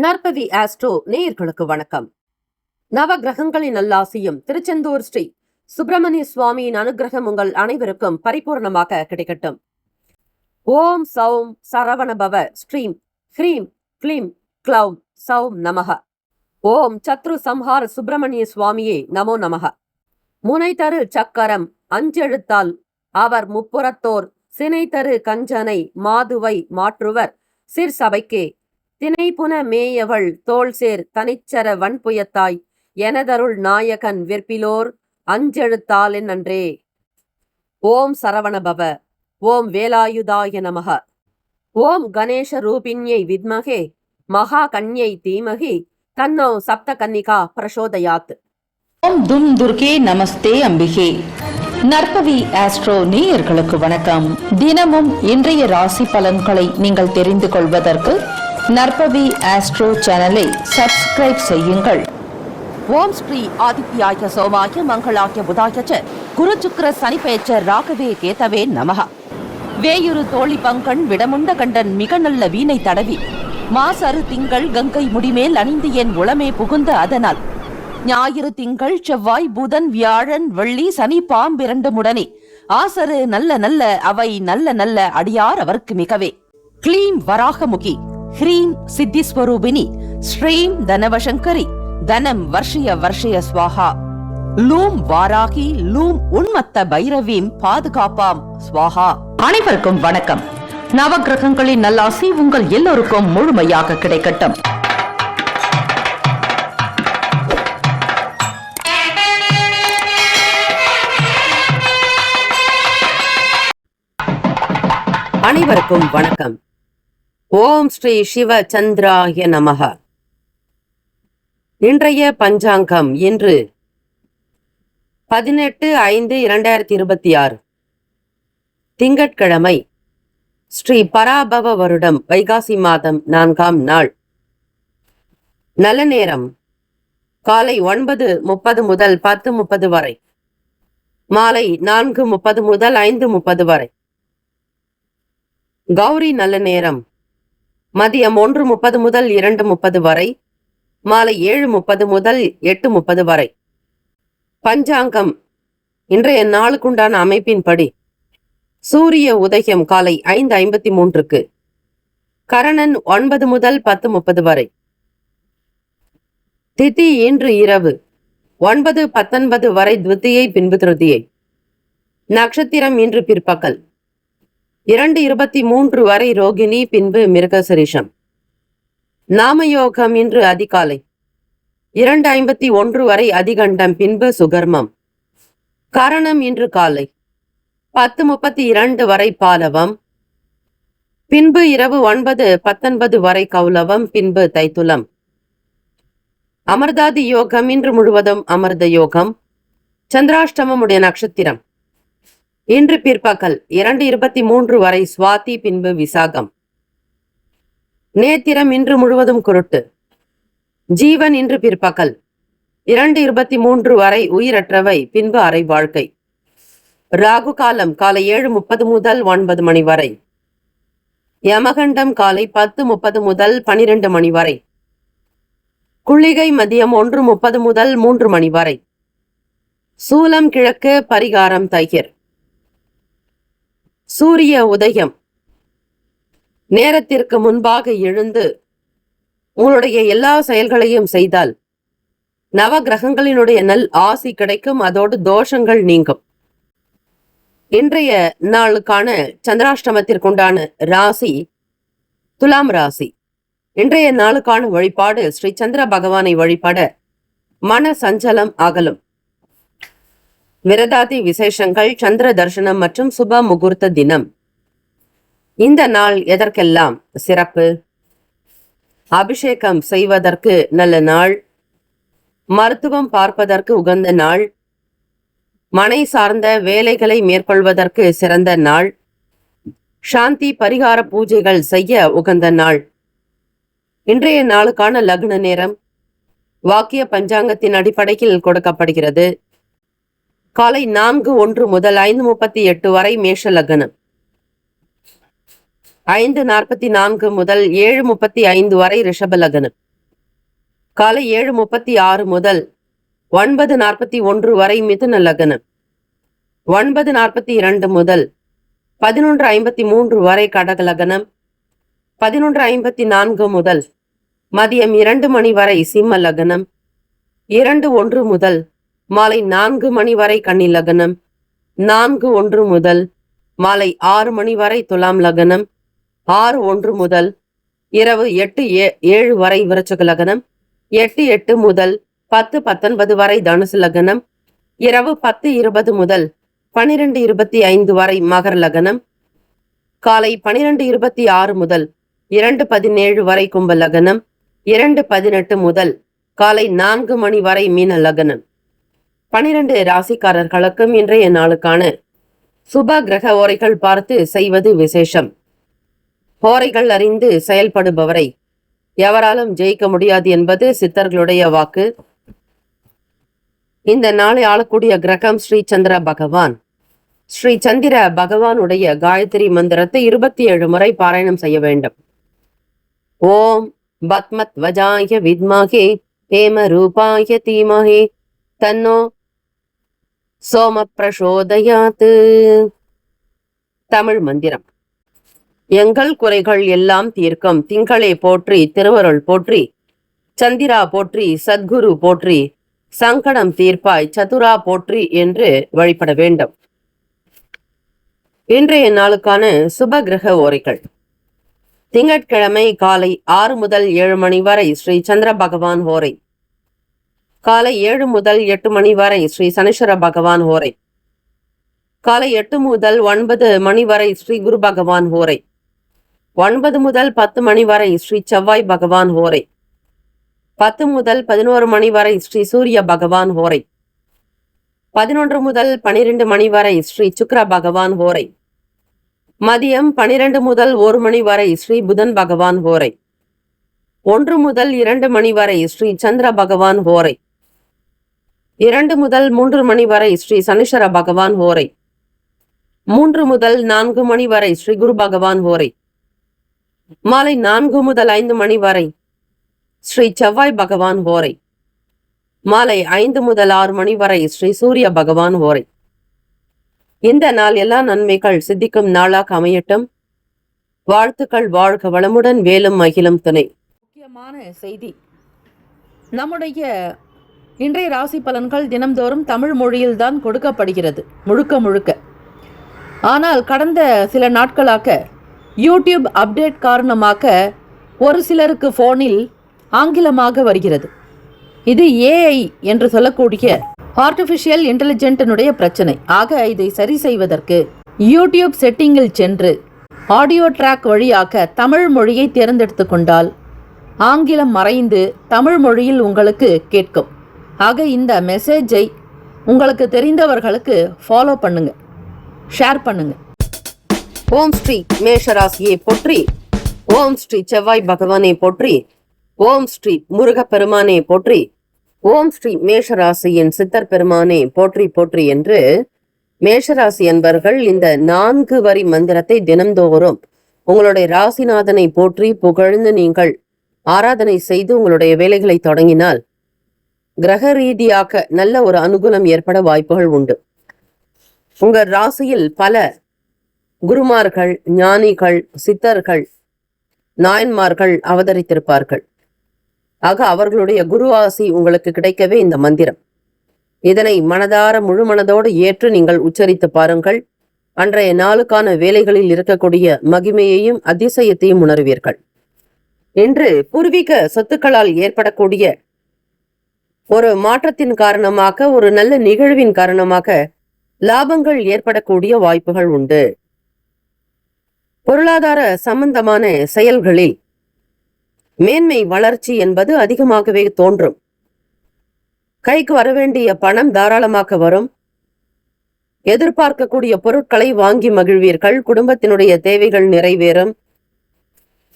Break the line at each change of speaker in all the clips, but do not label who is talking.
நற்பவி astro நேயர்களுக்கு வணக்கம். நவ கிரகங்களின் நல்லாசியும் திருச்செந்தூர் ஸ்ரீ சுப்பிரமணிய சுவாமியின் அனுகிரகம் உங்கள் அனைவருக்கும் பரிபூர்ணமாக கிடைக்கட்டும். ஓம் சௌம் சரவணபவ ஸ்ரீம் ஹ்ரீம் க்ளீம் க்ளௌம் சௌம் நமக. ஓம் சத்ரு சம்ஹார சுப்பிரமணிய சுவாமியே நமோ நமக. முனை தரு சக்கரம் அஞ்செழுத்தால் அவர் முப்புறத்தோர் சினை தரு கஞ்சனை மாதுவை மாற்றுவர் சிற்சபைக்கே தினைப்புன மேயவள் தோள்சேர் தனிச்சர வன்புயத்தாய் எனதருள் நாயகன் விற்பிலோர் அஞ்செழுத்தால் நன்றே. ஓம் சரவணபவ. ஓம் வேலாயுதாய நமக. ஓம் கணேஷ ரூபிண்யை வித்மகே மகா கன்யை தீமகி தன்னோ சப்த கன்னிகா பிரசோதயாத்.
ஓம் தும் துர்கே நமஸ்தே அம்பிகே. நற்பவி ஆஸ்ட்ரோ நேயர்களுக்கு வணக்கம். தினமும் இன்றைய ராசி பலன்களை நீங்கள் தெரிந்து கொள்வதற்கு நற்பவி ஆஸ்ட்ரோ சேனலை சப்ஸ்கிரைப் செய்யுங்கள்.
ஓம் ஸ்ரீ ஆதித்யாய சோமாய மங்களாய புதாய குரு சுக்கிர சனி பெயர்ச்ச ராகவே கேதவே நமக. வேயுரு தோழி பங்கண் விடமுண்ட கண்டன் மிக நல்ல வீணை தடவி மாசரு திங்கள் கங்கை முடிமேல் அணிந்து என் உளமே புகுந்த அதனால் ஞாயிறு திங்கள் செவ்வாய் புதன் வியாழன் வெள்ளி சனி பாம்பிரண்டு முடனே ஆசரு நல்ல நல்ல அவை நல்ல நல்ல அடியார் அவருக்கு மிகவே. க்ளீம் வராகமுகி ஹ்ரீம் சித்திஸ்வரூபிணி ஸ்ரீம் தனவசங்கரி தனம் வர்ஷய வர்ஷய ஸ்வாஹா. லூம் வாராகி லூம் உன்மத்த பைரவீம் பாதுகாப்பாம் ஸ்வாஹா.
அனைவருக்கும் வணக்கம். நவகிரகங்களின் நல்லாசி உங்கள் எல்லோருக்கும் முழுமையாக கிடைக்கட்டும்.
அனைவருக்கும் வணக்கம். ஓம் ஸ்ரீ சிவ சந்திராய நமக. இன்றைய பஞ்சாங்கம் இன்று 18/5/2026 திங்கட்கிழமை, ஸ்ரீ பராபவ வருடம் வைகாசி மாதம் 4ஆம் நாள். நல்ல நேரம் காலை 9:30 முதல் 10:30 வரை, மாலை 4:30 முதல் 5:30 வரை. கௌரி நல்ல நேரம் மதியம் 1:30 முதல் 2:30 வரை, மாலை 7:30 முதல் 8:30 வரை. பஞ்சாங்கம் இன்றைய நாளுக்குண்டான அமைப்பின்படி சூரிய உதயம் காலை 5:53, கரணன் 9 முதல் 10:30 வரை. திதி இன்று இரவு 9:19 வரை துவிதியை பின்பு திருதியை. நட்சத்திரம் இன்று பிற்பகல் 2:23 வரை ரோகிணி பின்பு மிருகசரிஷம். நாமயோகம் இன்று அதிகாலை 2:51 வரை அதிகண்டம் பின்பு சுகர்மம். கரணம் இன்று காலை 10:32 வரை பாலவம், பின்பு இரவு 9:19 வரை கௌலவம், பின்பு தைத்துலம். அமிர்தாதி யோகம் இன்று முழுவதும் அமிர்த யோகம். சந்திராஷ்டமமுடைய நட்சத்திரம் இன்று பிற்பகல் 2:23 வரை சுவாதி, பின்பு விசாகம். நேத்திரம் இன்று முழுவதும் குருட்டு. ஜீவன் இன்று பிற்பகல் 2:23 வரை உயிரற்றவை, பின்பு அரை வாழ்க்கை. ராகு காலம் காலை 7:30 முதல் 9 மணி வரை. யமகண்டம் காலை 10:30 முதல் 12 மணி வரை. குளிகை மதியம் 1:30 முதல் 3 மணி வரை. சூலம் கிழக்கு, பரிகாரம் தையர். சூரிய உதயம் நேரத்திற்கு முன்பாக எழுந்து உங்களுடைய எல்லா செயல்களையும் செய்தால் நவ கிரகங்களினுடைய நல் ஆசி கிடைக்கும். அதோடு தோஷங்கள் நீங்கும். இன்றைய நாளுக்கான சந்திராஷ்டமத்திற்குண்டான ராசி துலாம் ராசி. இன்றைய நாளுக்கான வழிபாடு ஸ்ரீ சந்திர பகவானை வழிபட மன சஞ்சலம் அகலும். விரதாதி விசேஷங்கள், சந்திர தர்சனம் மற்றும் சுப முகூர்த்த தினம். இந்த நாள் எதற்கெல்லாம் சிறப்பு? அபிஷேகம் செய்வதற்கு நல்ல நாள், மருத்துவம் பார்ப்பதற்கு உகந்த நாள், மனை சார்ந்த வேலைகளை மேற்கொள்வதற்கு சிறந்த நாள், சாந்தி பரிகார பூஜைகள் செய்ய உகந்த நாள். இன்றைய நாளுக்கான லக்ன நேரம் வாக்கிய பஞ்சாங்கத்தின் அடிப்படையில் கொடுக்கப்படுகிறது. காலை 4:01 முதல் 5:38 வரை மேஷ லக்னம். 5:44 முதல் 7:35 வரை ரிஷப லக்னம்.
காலை 7:36 முதல் 9:41 வரை மிதுன லக்னம், 9:42 முதல் 11:53 வரை கடக லக்னம், 11:54 முதல் மதியம் 2 மணி வரை சிம்ம லக்னம், 2:01 முதல் மாலை 4 மணி வரை கன்னி லக்னம், 4:01 முதல் மாலை 6 மணி வரை துலாம் லக்னம், 6:01 முதல் இரவு 8:07 வரை விருச்சிக லக்னம், 8:08 முதல் 10:19 வரை தனுசு லக்னம், இரவு 10:20 முதல் 12:25 வரை மகர லக்னம், காலை 12:26 முதல் 2:17 வரை கும்ப லக்னம், 2:18 முதல் காலை 4 மணி வரை மீன லக்னம். 12 ராசிக்காரர்களுக்கும் இன்றைய நாளுக்கான சுப கிரக ஓரைகள் பார்த்து செய்வது விசேஷம். ஓரைகள் அறிந்து செயல்படுபவரை எவராலும் ஜெயிக்க முடியாது என்பது சித்தர்களுடைய வாக்கு. இந்த நாளை ஆளக்கூடிய கிரகம் ஸ்ரீ சந்திர பகவான். ஸ்ரீ சந்திர பகவானுடைய காயத்ரி மந்திரத்தை 27 முறை பாராயணம் செய்ய வேண்டும். ஓம் பத்மத் வஜாய வித்மஹே ஹேம ரூபாய தீமஹே தன்னோ சோம பிரசோதயாத். தமிழ் மந்திரம். எங்கள் குறைகள் எல்லாம் தீர்க்கும் திங்களே போற்றி, திருவருள் போற்றி, சந்திரா போற்றி, சத்குரு போற்றி, சங்கடம் தீர்ப்பாய் சதுரா போற்றி என்று வழிபட வேண்டும். இன்றைய நாளுக்கான சுப கிரக ஓரைகள். திங்கட்கிழமை காலை 6 முதல் 7 மணி வரை ஸ்ரீ சந்திர பகவான் ஓரை, காலை 7 முதல் 8 மணி வரை ஸ்ரீ சனீஸ்வர பகவான் ஓரை, காலை 8 முதல் 9 மணி வரை ஸ்ரீ குரு பகவான் ஓரை, 9 முதல் 10 மணி வரை ஸ்ரீ செவ்வாய் பகவான் ஓரை, 10 முதல் 11 மணி வரை ஸ்ரீ சூரிய பகவான் ஓரை, 11 முதல் 12 மணி வரை ஸ்ரீ சுக்கிர பகவான் ஓரை, மதியம் 12 முதல் 1 மணி வரை ஸ்ரீ புதன் பகவான் ஓரை, 1 முதல் 2 மணி வரை ஸ்ரீ சந்திர பகவான் ஓரை, 2 முதல் 3 மணி வரை ஸ்ரீ சனீஸ்வர பகவான் ஓரை, 3 முதல் 4 மணி வரை ஸ்ரீ குரு பகவான் ஓரை, மாலை 4 முதல் 5 மணி வரை ஸ்ரீ செவ்வாய் பகவான் ஓரை, மாலை 5 முதல் 6 மணி வரை ஸ்ரீ சூரிய பகவான் ஓரை. இந்த நாள் எல்லா நன்மைகள் சித்திக்கும் நாளாக அமையட்டும். வாழ்த்துக்கள். வாழ்க வளமுடன். வேலும் மகிழும் துணை.
முக்கியமான செய்தி. நம்முடைய இன்றைய ராசி பலன்கள் தினம்தோறும் தமிழ் மொழியில்தான் கொடுக்கப்படுகிறது முழுக்க முழுக்க. ஆனால் கடந்த சில நாட்களாக யூடியூப் அப்டேட் காரணமாக ஒரு சிலருக்கு ஃபோனில் ஆங்கிலமாக வருகிறது. இது ஏஐ என்று சொல்லக்கூடிய ஆர்டிஃபிஷியல் இன்டெலிஜென்ட்டினுடைய பிரச்சனை. ஆக இதை சரி செய்வதற்கு யூடியூப் செட்டிங்கில் சென்று ஆடியோ ட்ராக் வழியாக தமிழ் மொழியை தேர்ந்தெடுத்து கொண்டால் ஆங்கிலம் மறைந்து தமிழ் மொழியில் உங்களுக்கு கேட்கும். ஆக இந்த மெசேஜை உங்களுக்கு தெரிந்தவர்களுக்கு ஃபாலோ பண்ணுங்க, ஷேர் பண்ணுங்க.
ஓம் ஸ்ரீ மேஷராசியை போற்றி, ஓம் ஸ்ரீ செவ்வாய் பகவானை போற்றி, ஓம் ஸ்ரீ முருகப்பெருமானே போற்றி, ஓம் ஸ்ரீ மேஷராசியின் சித்தர் பெருமானே போற்றி போற்றி என்று மேஷராசி என்பர்கள் இந்த 4 வரி மந்திரத்தை தினம்தோறும் உங்களுடைய ராசிநாதனை போற்றி புகழ்ந்து நீங்கள் ஆராதனை செய்து உங்களுடைய வேலைகளை தொடங்கினால் கிரக ரீதியாக நல்ல ஒரு அனுகூலம் ஏற்பட வாய்ப்புகள் உண்டு. உங்கள் ராசியில் பல குருமார்கள், ஞானிகள், சித்தர்கள், நாயன்மார்கள் அவதரித்திருப்பார்கள். ஆக அவர்களுடைய குரு ஆசி உங்களுக்கு கிடைக்கவே இந்த மந்திரம். இதனை மனதார முழு மனதோடு ஏற்று நீங்கள் உச்சரித்து பாருங்கள். அன்றைய நாளுக்கான வேலைகளில் இருக்கக்கூடிய மகிமையையும் அதிசயத்தையும் உணர்வீர்கள். இன்று பூர்வீக சொத்துக்களால் ஏற்படக்கூடிய ஒரு மாற்றத்தின் காரணமாக, ஒரு நல்ல நிகழ்வின் காரணமாக லாபங்கள் ஏற்படக்கூடிய வாய்ப்புகள் உண்டு. பொருளாதார சம்பந்தமான செயல்களில் மேன்மை வளர்ச்சி என்பது அதிகமாகவே தோன்றும். கைக்கு வரவேண்டிய பணம் தாராளமாக வரும். எதிர்பார்க்கக்கூடிய பொருட்களை வாங்கி மகிழ்வீர்கள். குடும்பத்தினுடைய தேவைகள் நிறைவேறும்.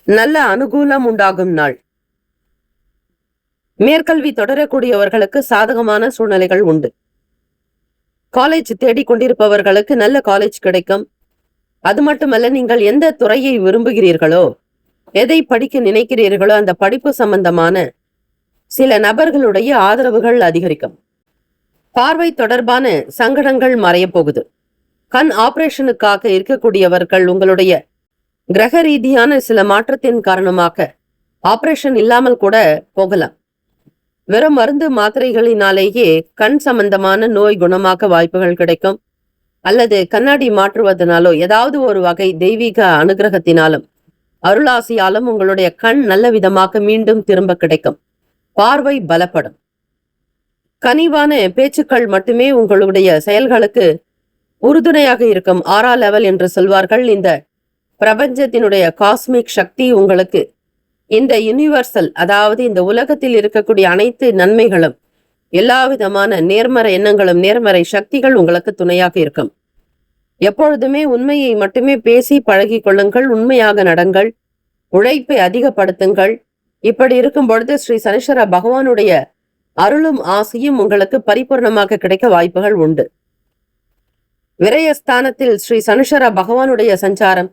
நல்ல அனுகூலம் உண்டாகும் நாள். மேற்கல்வி தொடரக்கூடியவர்களுக்கு சாதகமான சூழ்நிலைகள் உண்டு. காலேஜ் தேடிக்கொண்டிருப்பவர்களுக்கு நல்ல காலேஜ் கிடைக்கும். அது மட்டுமல்ல, நீங்கள் எந்த துறையை விரும்புகிறீர்களோ, எதை படிக்க நினைக்கிறீர்களோ அந்த படிப்பு சம்பந்தமான சில நபர்களுடைய ஆதரவுகள் அதிகரிக்கும். பார்வை தொடர்பான சங்கடங்கள் மறைய போகுது. கண் ஆபரேஷனுக்காக இருக்கக்கூடியவர்கள் உங்களுடைய கிரக ரீதியான சில மாற்றத்தின் காரணமாக ஆபரேஷன் இல்லாமல் கூட போகலாம். வெறும் மருந்து மாத்திரைகளினாலேயே கண் சம்பந்தமான நோய் குணமாக்க வாய்ப்புகள் கிடைக்கும். அல்லது கண்ணாடி மாற்றுவதனாலோ ஏதாவது ஒரு வகை தெய்வீக அனுகிரகத்தினாலும் அருளாசியாலும் உங்களுடைய கண் நல்ல விதமாக மீண்டும் திரும்ப கிடைக்கும். பார்வை பலப்படும். கனிவான பேச்சுக்கள் மட்டுமே உங்களுடைய செயல்களுக்கு உறுதுணையாக இருக்கும். 6ஆம் லெவல் என்று சொல்வார்கள். இந்த பிரபஞ்சத்தினுடைய காஸ்மிக் சக்தி உங்களுக்கு இந்த யூனிவர்சல், அதாவது இந்த உலகத்தில் இருக்கக்கூடிய அனைத்து நன்மைகளும், எல்லா விதமான நேர்மறை எண்ணங்களும் நேர்மறை சக்திகள் உங்களுக்கு துணையாக இருக்கும். எப்பொழுதுமே உண்மையை மட்டுமே பேசி பழகி கொள்ளுங்கள். உண்மையாக நடங்கள். உழைப்பை அதிகப்படுத்துங்கள். இப்படி இருக்கும் பொழுது ஸ்ரீ சனீஸ்வர பகவானுடைய அருளும் ஆசையும் உங்களுக்கு பரிபூர்ணமாக கிடைக்க வாய்ப்புகள் உண்டு. விரயஸ்தானத்தில் ஸ்ரீ சனீஸ்வர பகவானுடைய சஞ்சாரம்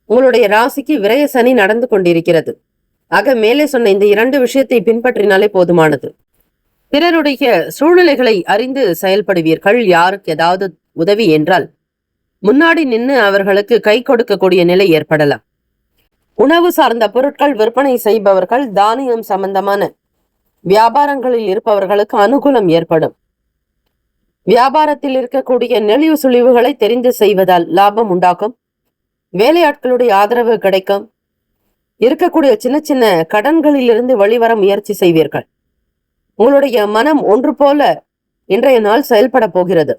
உங்களுடைய ராசிக்கு விரய சனி நடந்து கொண்டிருக்கிறது. ஆக மேலே சொன்ன இந்த 2 விஷயத்தை பின்பற்றினாலே போதுமானது. பிறருடைய சூழ்நிலைகளை அறிந்து செயல்படுவீர்கள். யாருக்கு ஏதாவது உதவி என்றால் முன்னாடி நின்று அவர்களுக்கு கை கொடுக்கக்கூடிய நிலை ஏற்படலாம். உணவு சார்ந்த பொருட்கள் விற்பனை செய்பவர்கள், தானியம் சம்பந்தமான வியாபாரங்களில் இருப்பவர்களுக்கு அனுகூலம் ஏற்படும். வியாபாரத்தில் இருக்கக்கூடிய நெளிவு சுழிவுகளை தெரிந்து செய்வதால் லாபம் உண்டாகும். வேலையாட்களுடைய ஆதரவு கிடைக்கும். இருக்கக்கூடிய சின்ன சின்ன கடன்களிலிருந்து வெளிவர முயற்சி செய்வீர்கள். உங்களுடைய மனம் ஒன்று போல இன்றைய நாள் செயல்பட போகிறது.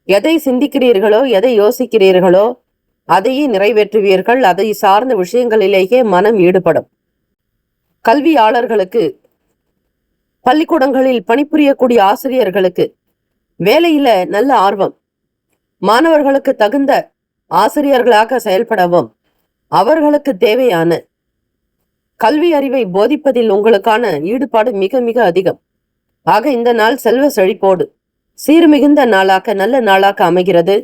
எதை சிந்திக்கிறீர்களோ, எதை யோசிக்கிறீர்களோ அதையே நிறைவேற்றுவீர்கள். அதை சார்ந்த விஷயங்களிலேயே மனம் ஈடுபடும். கல்வியாளர்களுக்கு, பள்ளிக்கூடங்களில் பணிபுரியக்கூடிய ஆசிரியர்களுக்கு வேலையில நல்ல ஆர்வம். மாணவர்களுக்கு தகுந்த ஆசிரியர்களாக செயல்படவும் அவர்களுக்கு தேவையான கல்வி அறிவை போதிப்பதில் உங்களுக்கான ஈடுபாடு மிக மிக அதிகம். ஆக இந்த நாள் செல்வ செழிப்போடு சீர்மிகுந்த நாளாக, நல்ல நாளாக அமைகிறது.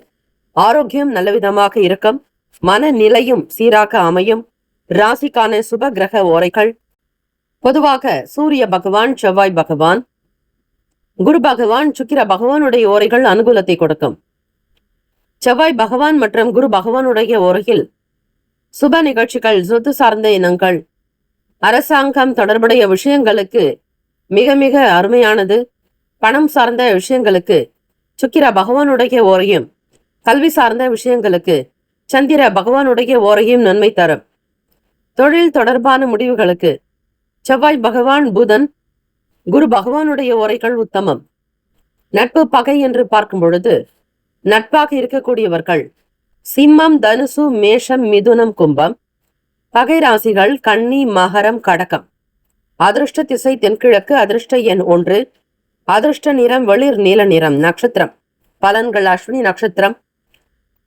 ஆரோக்கியம் நல்ல விதமாக இருக்கும். மனநிலையும் சீராக அமையும். ராசிக்கான சுப கிரக ஓரைகள். பொதுவாக சூரிய பகவான், செவ்வாய் பகவான், குரு பகவான், சுக்கிர பகவானுடைய ஓரைகள் அனுகூலத்தை கொடுக்கும். செவ்வாய் பகவான் மற்றும் குரு பகவானுடைய ஓரையில் சுப நிகழ்ச்சிகள், சொத்து சார்ந்த இனங்கள், அரசாங்கம் தொடர்புடைய விஷயங்களுக்கு மிக மிக அருமையானது. பணம் சார்ந்த விஷயங்களுக்கு சுக்கிர பகவானுடைய ஓரையும், கல்வி சார்ந்த விஷயங்களுக்கு சந்திர பகவானுடைய ஓரையும் நன்மை தரும். தொழில் தொடர்பான முடிவுகளுக்கு செவ்வாய் பகவான், புதன், குரு பகவானுடைய ஓரைகள் உத்தமம். நட்பு பகை என்று பார்க்கும் பொழுது நட்பாக இருக்கக்கூடியவர்கள் சிம்மம், தனுசு, மேஷம், மிதுனம், கும்பம். பகை ராசிகள் கன்னி, மகரம், கடகம். அதிர்ஷ்ட திசை தென்கிழக்கு. அதிர்ஷ்ட எண் 1. அதிர்ஷ்ட நிறம் வெளிர் நீல நிறம். நட்சத்திரம் பலன்கள். அஸ்வினி நட்சத்திரம்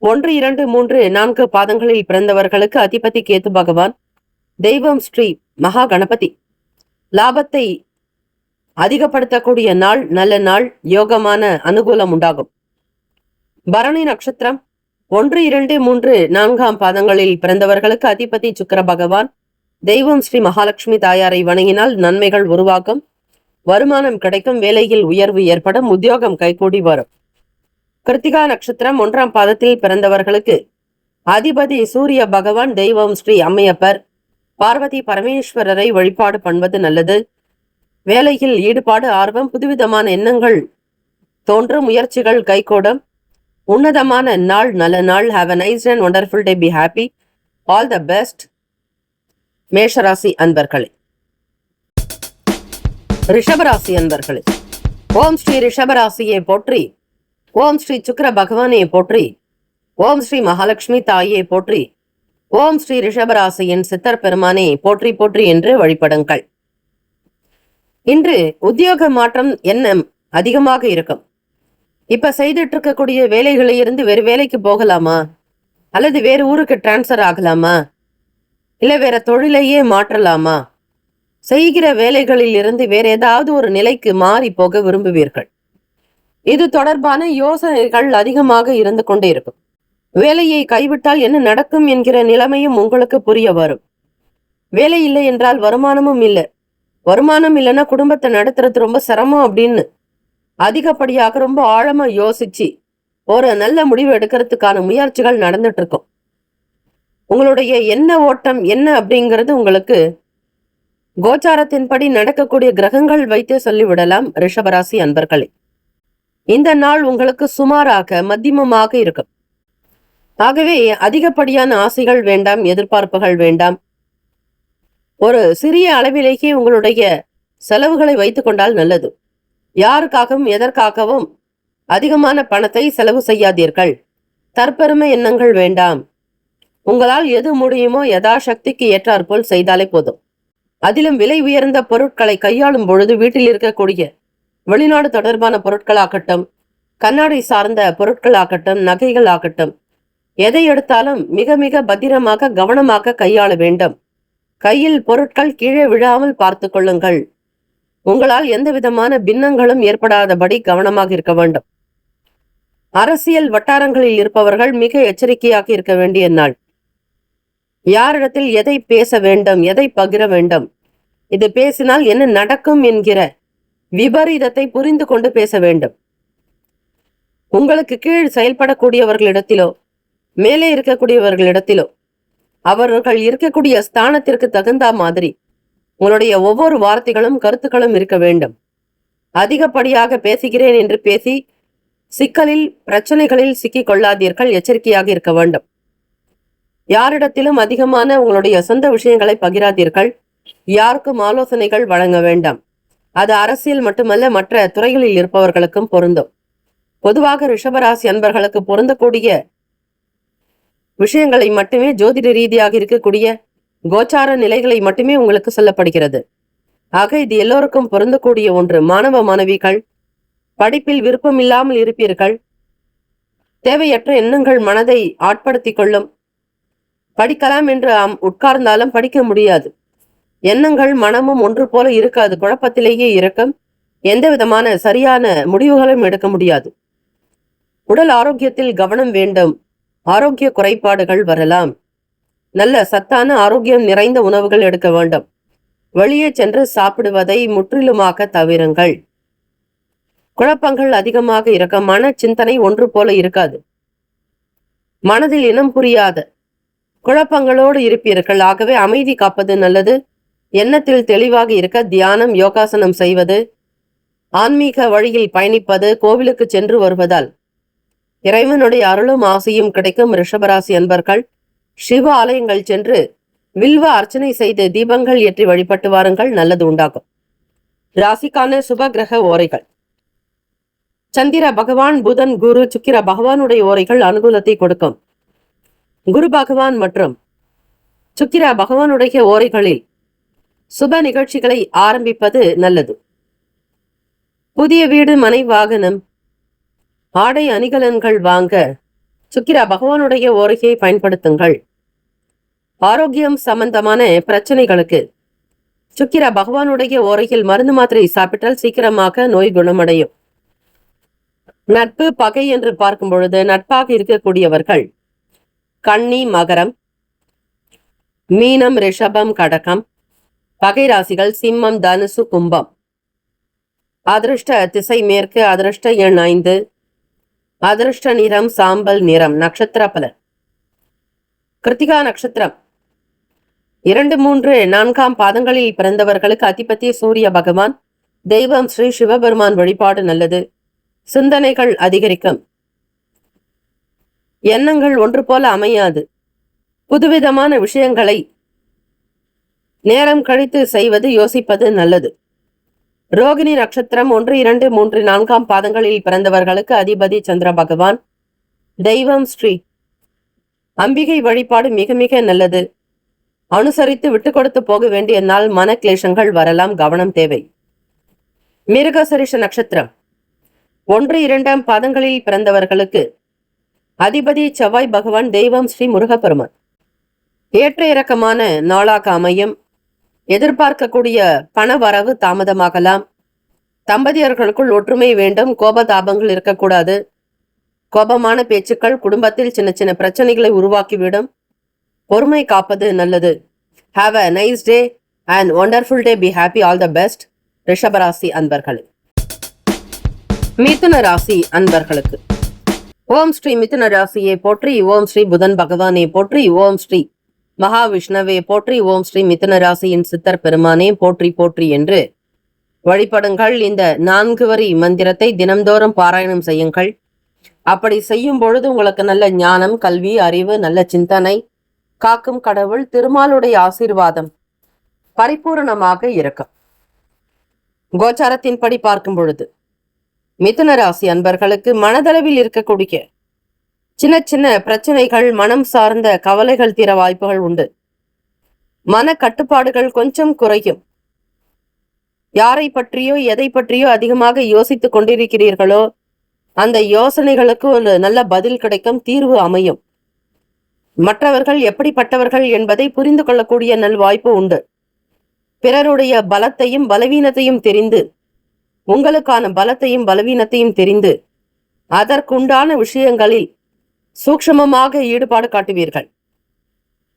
1, 2, 3, 4 பாதங்களில் பிறந்தவர்களுக்கு அதிபதி கேது பகவான். தெய்வம் ஸ்ரீ மகா கணபதி. லாபத்தை அதிகப்படுத்தக்கூடிய நாள், நல்ல நாள், யோகமான அனுகூலம் உண்டாகும். பரணி நட்சத்திரம் 1, 2, 3, 4 பாதங்களில் பிறந்தவர்களுக்கு அதிபதி சுக்கிர பகவான். தெய்வம் ஸ்ரீ மகாலட்சுமி தாயாரை வணங்கினால் நன்மைகள் உருவாகும். வருமானம் கிடைக்கும். வேலையில் உயர்வு ஏற்படும். உத்தியோகம் கைகூடி வரும். கிருத்திகா நட்சத்திரம் 1ஆம் பாதத்தில் பிறந்தவர்களுக்கு அதிபதி சூரிய பகவான். தெய்வம் ஸ்ரீ அம்மையப்பர். பார்வதி பரமேஸ்வரரை வழிபாடு பண்ணுவது நல்லது. வேலையில் ஈடுபாடு, ஆர்வம், புதுவிதமான எண்ணங்கள் தோன்றும். முயற்சிகள் கைகூடும். உன்னதமான நாள், நல்ல நாள். Have a nice and wonderful day. Be happy. All the best. மேஷராசி அன்பர்களே. ரிஷபராசி அன்பர்களே, ஓம் ஸ்ரீ ரிஷபராசியை போற்றி. ஓம் ஸ்ரீ சுக்கிர பகவானை போற்றி. ஓம் ஸ்ரீ மகாலட்சுமி தாயை போற்றி. ஓம் ஸ்ரீ ரிஷபராசியின் சித்தர் பெருமானை போற்றி போற்றி என்று வழிபடுங்கள். இன்று உத்தியோக மாற்றம் எண்ணம் அதிகமாக இருக்கும். இப்ப செய்துட்டு இருக்கக்கூடிய வேலைகளை இருந்து வேறு வேலைக்கு போகலாமா, அல்லது வேறு ஊருக்கு டிரான்ஸ்ஃபர் ஆகலாமா, இல்ல வேற தொழிலையே மாற்றலாமா, செய்கிற வேலைகளில் இருந்து வேற ஏதாவது ஒரு நிலைக்கு மாறி போக விரும்புவீர்கள். இது தொடர்பான யோசனைகள் அதிகமாக இருந்து கொண்டே இருக்கும். வேலையை கைவிட்டால் என்ன நடக்கும் என்கிற நிலைமையும் உங்களுக்கு புரிய வரும். வேலை இல்லை என்றால் வருமானமும் இல்லை. வருமானம் இல்லைன்னா குடும்பத்தை நடத்துறது ரொம்ப சிரமம் அப்படின்னு அதிகப்படியாக ரொம்ப ஆழமா யோசிச்சு ஒரு நல்ல முடிவு எடுக்கிறதுக்கான முயற்சிகள் நடந்துட்டு இருக்கும். உங்களுடைய என்ன ஓட்டம் என்ன அப்படிங்கிறது உங்களுக்கு கோச்சாரத்தின்படி நடக்கக்கூடிய கிரகங்கள் வைத்தே சொல்லிவிடலாம். ரிஷபராசி அன்பர்களே, இந்த நாள் உங்களுக்கு சுமாராக மத்தியமமாக இருக்கும். ஆகவே அதிகப்படியான ஆசைகள் வேண்டாம், எதிர்பார்ப்புகள் வேண்டாம். ஒரு சிறிய அளவிலேயே உங்களுடைய செலவுகளை வைத்துக் கொண்டால் நல்லது. யாருக்காகவும் எதற்காகவும் அதிகமான பணத்தை செலவு செய்யாதீர்கள். தற்பெருமை எண்ணங்கள் வேண்டாம். உங்களால் எது முடியுமோ யதாசக்திக்கு ஏற்றாற்போல் செய்தாலே போதும். அதிலும் விலை உயர்ந்த பொருட்களை கையாளும் பொழுது வீட்டில் இருக்கக்கூடிய வெளிநாடு தொடர்பான பொருட்களாகட்டும், கண்ணாடி சார்ந்த பொருட்களாகட்டும், நகைகள் ஆகட்டும், எதை எடுத்தாலும் மிக மிக பத்திரமாக கவனமாக கையாள வேண்டும். கையில் பொருட்கள் கீழே விழாமல் பார்த்து கொள்ளுங்கள். உங்களால் எந்த விதமான பின்னங்களும் ஏற்படாதபடி கவனமாக இருக்க வேண்டும். அரசியல் வட்டாரங்களில் இருப்பவர்கள் மிக எச்சரிக்கையாக இருக்க வேண்டிய நாள். யாரிடத்தில் எதை பேச வேண்டும், எதை பகிர வேண்டும், இது பேசினால் என்ன நடக்கும் என்கிற விபரீதத்தை புரிந்து கொண்டு பேச வேண்டும். உங்களுக்கு கீழ் செயல்படக்கூடியவர்களிடத்திலோ மேலே இருக்கக்கூடியவர்களிடத்திலோ அவர்கள் இருக்கக்கூடிய ஸ்தானத்திற்கு தகுந்த மாதிரி உங்களுடைய ஒவ்வொரு வார்த்தைகளும் கருத்துக்களும் இருக்க வேண்டும். அதிகப்படியாக பேசுகிறேன் என்று பேசி சிக்கலில் பிரச்சனைகளில் சிக்கிக் கொள்ளாதீர்கள். எச்சரிக்கையாக இருக்க வேண்டும். யாரிடத்திலும் அதிகமான உங்களுடைய சொந்த விஷயங்களை பகிராதீர்கள். யாருக்கும் ஆலோசனைகள் வழங்க வேண்டாம். அது அரசியல் மட்டுமல்ல, மற்ற துறைகளில் இருப்பவர்களுக்கும் பொருந்தும். பொதுவாக ரிஷபராசி அன்பர்களுக்கு பொருந்தக்கூடிய விஷயங்களை மட்டுமே, ஜோதிட ரீதியாக இருக்கக்கூடிய கோச்சார நிலைகளை மட்டுமே உங்களுக்கு சொல்லப்படுகிறது. ஆக இது எல்லோருக்கும் பொருந்தக்கூடிய ஒன்று. மாணவ மாணவிகள், படிப்பில் விருப்பம் இல்லாமல் இருப்பீர்கள். தேவையற்ற எண்ணங்கள் மனதை ஆட்படுத்தி கொள்ளும். படிக்கலாம் என்று உட்கார்ந்தாலும் படிக்க முடியாது. எண்ணங்கள் மனமும் ஒன்று போல இருக்காது. குழப்பத்திலேயே இருக்கும். எந்த விதமான சரியான முடிவுகளும் எடுக்க முடியாது. உடல் ஆரோக்கியத்தில் கவனம் வேண்டும். ஆரோக்கிய குறைபாடுகள் வரலாம். நல்ல சத்தான ஆரோக்கியம் நிறைந்த உணவுகள் எடுக்க வேண்டும். வெளியே சென்று சாப்பிடுவதை முற்றிலுமாக தவிருங்கள். குழப்பங்கள் அதிகமாக இருக்க மன சிந்தனை ஒன்று போல இருக்காது. மனதில் இனம் புரியாத குழப்பங்களோடு இருப்பீர்கள். ஆகவே அமைதி காப்பது நல்லது. எண்ணத்தில் தெளிவாக இருக்க தியானம், யோகாசனம் செய்வது, ஆன்மீக வழியில் பயணிப்பது, கோவிலுக்கு சென்று வருவதால் இறைவனுடைய அருளும் ஆசையும் கிடைக்கும். ரிஷபராசி அன்பர்கள் சிவ ஆலயங்கள் சென்று வில்வ அர்ச்சனை செய்து தீபங்கள் ஏற்றி வழிபட்டு வாருங்கள். நல்லது உண்டாகும். ராசிக்கான சுப கிரக ஓரைகள். சந்திர பகவான், புதன், குரு, சுக்கிர பகவானுடைய ஓரைகள் அனுகூலத்தை கொடுக்கும். குரு பகவான் மற்றும் சுக்கிர பகவானுடைய ஓரைகளில் சுப நிகழ்ச்சிகளை ஆரம்பிப்பது நல்லது. புதிய வீடு, மனை, வாகனம், ஆடை அணிகலன்கள் வாங்க சுக்கிர பகவானுடைய ஓரையை பயன்படுத்துங்கள். ஆரோக்கியம் சம்பந்தமான பிரச்சனைகளுக்கு சுக்கிர பகவானுடைய ஓரையில் மருந்து மாத்திரை சாப்பிட்டால் சீக்கிரமாக நோய் குணமடையும். நட்பு, பகை என்று பார்க்கும் பொழுது நட்பாக இருக்கக்கூடியவர்கள் கன்னி, மகரம், மீனம், ரிஷபம், கடகம். பகை ராசிகள் சிம்மம், தனுசு, கும்பம். அதிர்ஷ்ட திசை மேற்கு. அதிர்ஷ்ட எண் 5. அதிர்ஷ்ட நிறம் சாம்பல் நிறம். நட்சத்திர பலன். கிருத்திகா நட்சத்திரம் 2, 3, 4 பாதங்களில் பிறந்தவர்களுக்கு அதிபதி சூரிய பகவான். தெய்வம் ஸ்ரீ சிவபெருமான் வழிபாடு நல்லது. சிந்தனைகள் அதிகரிக்கும். எண்ணங்கள் ஒன்று போல அமையாது. புதுவிதமான விஷயங்களை நேரம் கழித்து செய்வது, யோசிப்பது நல்லது. ரோகிணி நட்சத்திரம் 1, 2, 3, 4 பாதங்களில் பிறந்தவர்களுக்கு அதிபதி சந்திர பகவான். தெய்வம் ஸ்ரீ அம்பிகை வழிபாடு மிக மிக நல்லது. அனுசரித்து விட்டு கொடுத்து போக வேண்டிய நாள். மன கிளேசங்கள் வரலாம், கவனம் தேவை. மிருகசரிஷ நட்சத்திரம் 1, 2 பாதங்களில் பிறந்தவர்களுக்கு அதிபதி செவ்வாய் பகவான். தெய்வம் ஸ்ரீ முருகப்பெருமான். ஏற்ற இறக்கமான நாளாக அமையும். எதிர்பார்க்கக்கூடிய பண வரவு தாமதமாகலாம். தம்பதியர்களுக்குள் ஒற்றுமை வேண்டும். கோபதாபங்கள் இருக்கக்கூடாது. கோபமான பேச்சுக்கள் குடும்பத்தில் சின்ன சின்ன பிரச்சனைகளை உருவாக்கிவிடும். பொறுமை காப்பது நல்லது. Have a nice day. And wonderful day. Be happy. All the best ரிஷபராசி அன்பர்களே. மிதுன ராசி அன்பர்களுக்கு ஓம் ஸ்ரீ மிதுன ராசியை போற்றி, ஓம் ஸ்ரீ புதன் பகவானை போற்றி, ஓம் ஸ்ரீ மகாவிஷ்ணவே போற்றி, ஓம் ஸ்ரீ மிதுன ராசியின் சித்தர் பெருமானே போற்றி போற்றி என்று வழிபடுங்கள். இந்த 4 வரி மந்திரத்தை தினம்தோறும் பாராயணம் செய்யுங்கள். அப்படி செய்யும் பொழுது உங்களுக்கு நல்ல ஞானம், கல்வி, அறிவு, நல்ல சிந்தனை, காக்கும் கடவுள் திருமாலுடைய ஆசீர்வாதம் பரிபூரணமாக இருக்கும். கோச்சாரத்தின்படி பார்க்கும் பொழுது மிதுன ராசி அன்பர்களுக்கு மனதளவில் இருக்கக்கூடிய சின்ன சின்ன பிரச்சனைகள், மனம் சார்ந்த கவலைகள் தீர வாய்ப்புகள் உண்டு. மன கட்டுப்பாடுகள் கொஞ்சம் குறையும். யாரை பற்றியோ எதை பற்றியோ அதிகமாக யோசித்துக் கொண்டிருக்கிறீர்களோ அந்த யோசனைகளுக்கு ஒரு நல்ல பதில் கிடைக்கும், தீர்வு அமையும். மற்றவர்கள் எப்படிப்பட்டவர்கள் என்பதை புரிந்து கொள்ளக்கூடிய நல் வாய்ப்பு உண்டு. பிறருடைய பலத்தையும் பலவீனத்தையும் தெரிந்து, உங்களுக்கான பலத்தையும் பலவீனத்தையும் தெரிந்து, அதற்குண்டான விஷயங்களில் சூக்ஷ்மமாக ஈடுபாடு காட்டுவீர்கள்.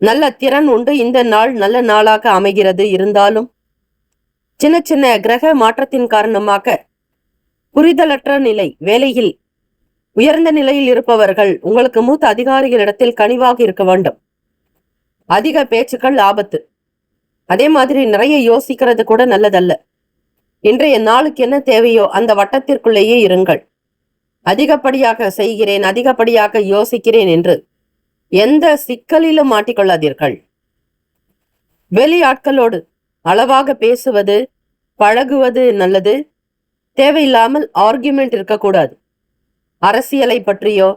நல்ல திறன் உண்டு. இந்த நாள் நல்ல நாளாக அமைகிறது. இருந்தாலும் சின்ன சின்ன கிரக மாற்றத்தின் காரணமாக புரிதலற்ற நிலை, வேலையில் உயர்ந்த நிலையில் இருப்பவர்கள் உங்களுக்கு மூத்த அதிகாரிகளிடத்தில் கனிவாக இருக்க வேண்டும். அதிக பேச்சுக்கள் ஆபத்து. அதே மாதிரி நிறைய யோசிக்கிறது கூட நல்லதல்ல. இன்றைய நாளுக்கு என்ன தேவையோ அந்த வட்டத்திற்குள்ளேயே இருங்கள். அதிகப்படியாக செய்கிறேன், அதிகப்படியாக யோசிக்கிறேன் என்று எந்த சிக்கலிலும் மாட்டிக்கொள்ளாதீர்கள். வெளியாட்களோடு அளவாக பேசுவது, பழகுவது நல்லது. தேவையில்லாமல் ஆர்கியூமெண்ட் இருக்கக்கூடாது. அரசியலை பற்றியோ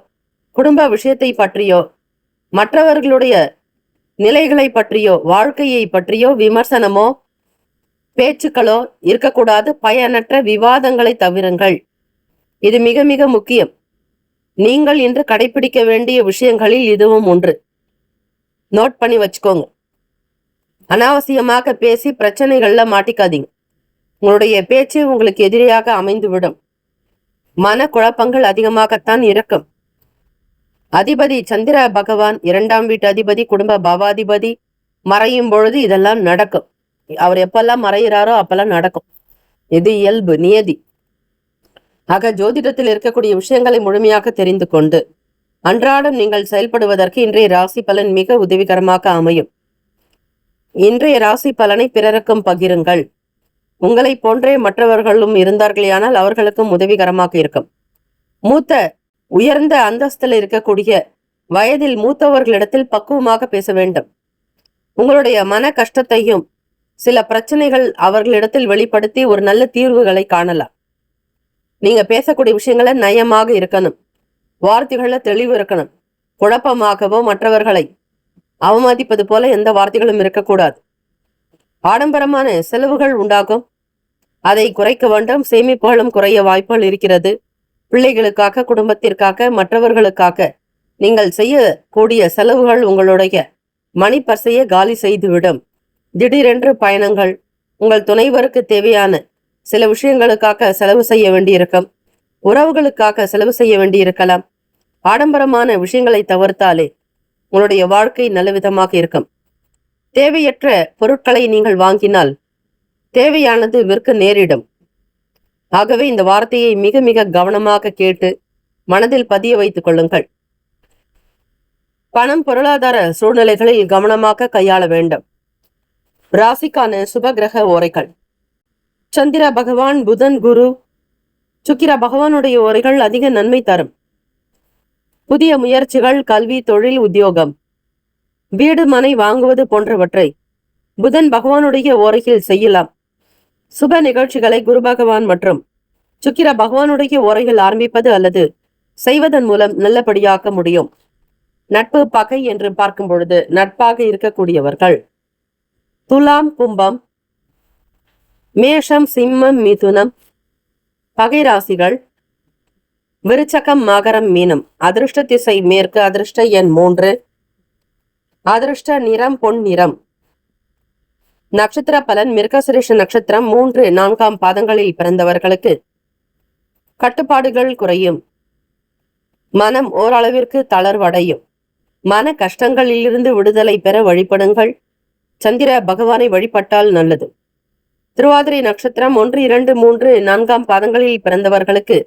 குடும்ப விஷயத்தை பற்றியோ மற்றவர்களுடைய நிலைகளை பற்றியோ வாழ்க்கையை பற்றியோ விமர்சனமோ பேச்சுக்களோ இருக்கக்கூடாது. பயனற்ற விவாதங்களை தவிருங்கள். இது மிக மிக முக்கியம். நீங்கள் இன்று கடைபிடிக்க வேண்டிய விஷயங்களில் இதுவும் ஒன்று. நோட் பண்ணி வச்சுக்கோங்க. அனாவசியமாக பேசி பிரச்சனைகள்ல மாட்டிக்காதீங்க. உங்களுடைய பேச்சு உங்களுக்கு எதிரியாக அமைந்துவிடும். மன குழப்பங்கள் அதிகமாகத்தான் இருக்கும். அதிபதி சந்திர பகவான் 2ஆம் வீட்டு அதிபதி, குடும்ப பாவாதிபதி மறையும் பொழுது இதெல்லாம் நடக்கும். அவர் எப்பெல்லாம் மறைகிறாரோ அப்பெல்லாம் நடக்கும். இது இயல்பு, நியதி. ஆக ஜோதிடத்தில் இருக்கக்கூடிய விஷயங்களை முழுமையாக தெரிந்து கொண்டு அன்றாடம் நீங்கள் செயல்படுவதற்கு இன்றைய ராசி பலன் மிக உதவிகரமாக அமையும். இன்றைய ராசி பலனை பிறருக்கும் பகிருங்கள். உங்களை போன்றே மற்றவர்களும் இருந்தார்களேயானால் அவர்களுக்கும் உதவிகரமாக இருக்கும். மூத்த உயர்ந்த அந்தஸ்தில் இருக்கக்கூடிய வயதில் மூத்தவர்களிடத்தில் பக்குவமாக பேச வேண்டும். உங்களுடைய மன கஷ்டத்தையும் சில பிரச்சனைகள் அவர்களிடத்தில் வெளிப்படுத்தி ஒரு நல்ல தீர்வுகளை காணலாம். நீங்க பேசக்கூடிய விஷயங்கள நயமாக இருக்கணும். வார்த்தைகள்ல தெளிவு இருக்கணும். குழப்பமாகவோ மற்றவர்களை அவமதிப்பது போல எந்த வார்த்தைகளும் இருக்கக்கூடாது. ஆடம்பரமான செலவுகள் உண்டாகும். அதை குறைக்க வேண்டும். சேமிப்புகளும் குறைய வாய்ப்புகள் இருக்கிறது. பிள்ளைகளுக்காக, குடும்பத்திற்காக, மற்றவர்களுக்காக நீங்கள் செய்யக்கூடிய செலவுகள் உங்களுடைய மணிப்பர்சையை காலி செய்துவிடும். திடீரென்று பயணங்கள், உங்கள் துணைவருக்கு தேவையான சில விஷயங்களுக்காக செலவு செய்ய வேண்டியிருக்கும். உறவுகளுக்காக செலவு செய்ய வேண்டியிருக்கலாம். ஆடம்பரமான விஷயங்களை தவிர்த்தாலே உங்களுடைய வாழ்க்கை நல்ல விதமாக இருக்கும். தேவையற்ற பொருட்களை நீங்கள் வாங்கினால் தேவையானது விற்க நேரிடும். ஆகவே இந்த வார்த்தையை மிக மிக கவனமாக கேட்டு மனதில் பதிய வைத்துக் கொள்ளுங்கள். பணம், பொருளாதார சூழ்நிலைகளில் கவனமாக கையாள வேண்டும். ராசிக்கான சுபகிரக ஓரைகள். சந்திர பகவான், புதன், குரு, சுக்கிர பகவானுடைய ஓரைகள் அதிக நன்மை தரும். புதிய முயற்சிகள், கல்வி, தொழில், உத்தியோகம், வீடு, மனை வாங்குவது போன்றவற்றை புதன் பகவானுடைய ஓரையில் செய்யலாம். சுப நிகழ்ச்சிகளை குரு பகவான் மற்றும் சுக்கிர பகவானுடைய ஓரைகள் ஆரம்பிப்பது அல்லது செய்வதன் மூலம் நல்லபடியாக்க முடியும். நட்பு, பகை என்று பார்க்கும் பொழுது நட்பாக இருக்கக்கூடியவர்கள் துலாம், கும்பம், மேஷம், சிம்மம், மிதுனம் பகை ராசிகள். விருச்சகம், மகரம், மீனம். அதிர்ஷ்ட திசை மேற்கு. அதிர்ஷ்ட எண் 3. அதிர்ஷ்ட நிறம் பொன் நிறம். நட்சத்திர பலன். மிருகசிரேஷ நட்சத்திரம் 3, 4ஆம் பாதங்களில் பிறந்தவர்களுக்கு கட்டுப்பாடுகள் குறையும். மனம் ஓரளவிற்கு தளர்வடையும். மன கஷ்டங்களிலிருந்து விடுதலை பெற வழிபடுங்கள். சந்திர பகவானை வழிபட்டால் நல்லது. திருவாதிரை நட்சத்திரம் 1, 2, 3, 4 பாதங்களில் பிறந்தவர்களுக்கு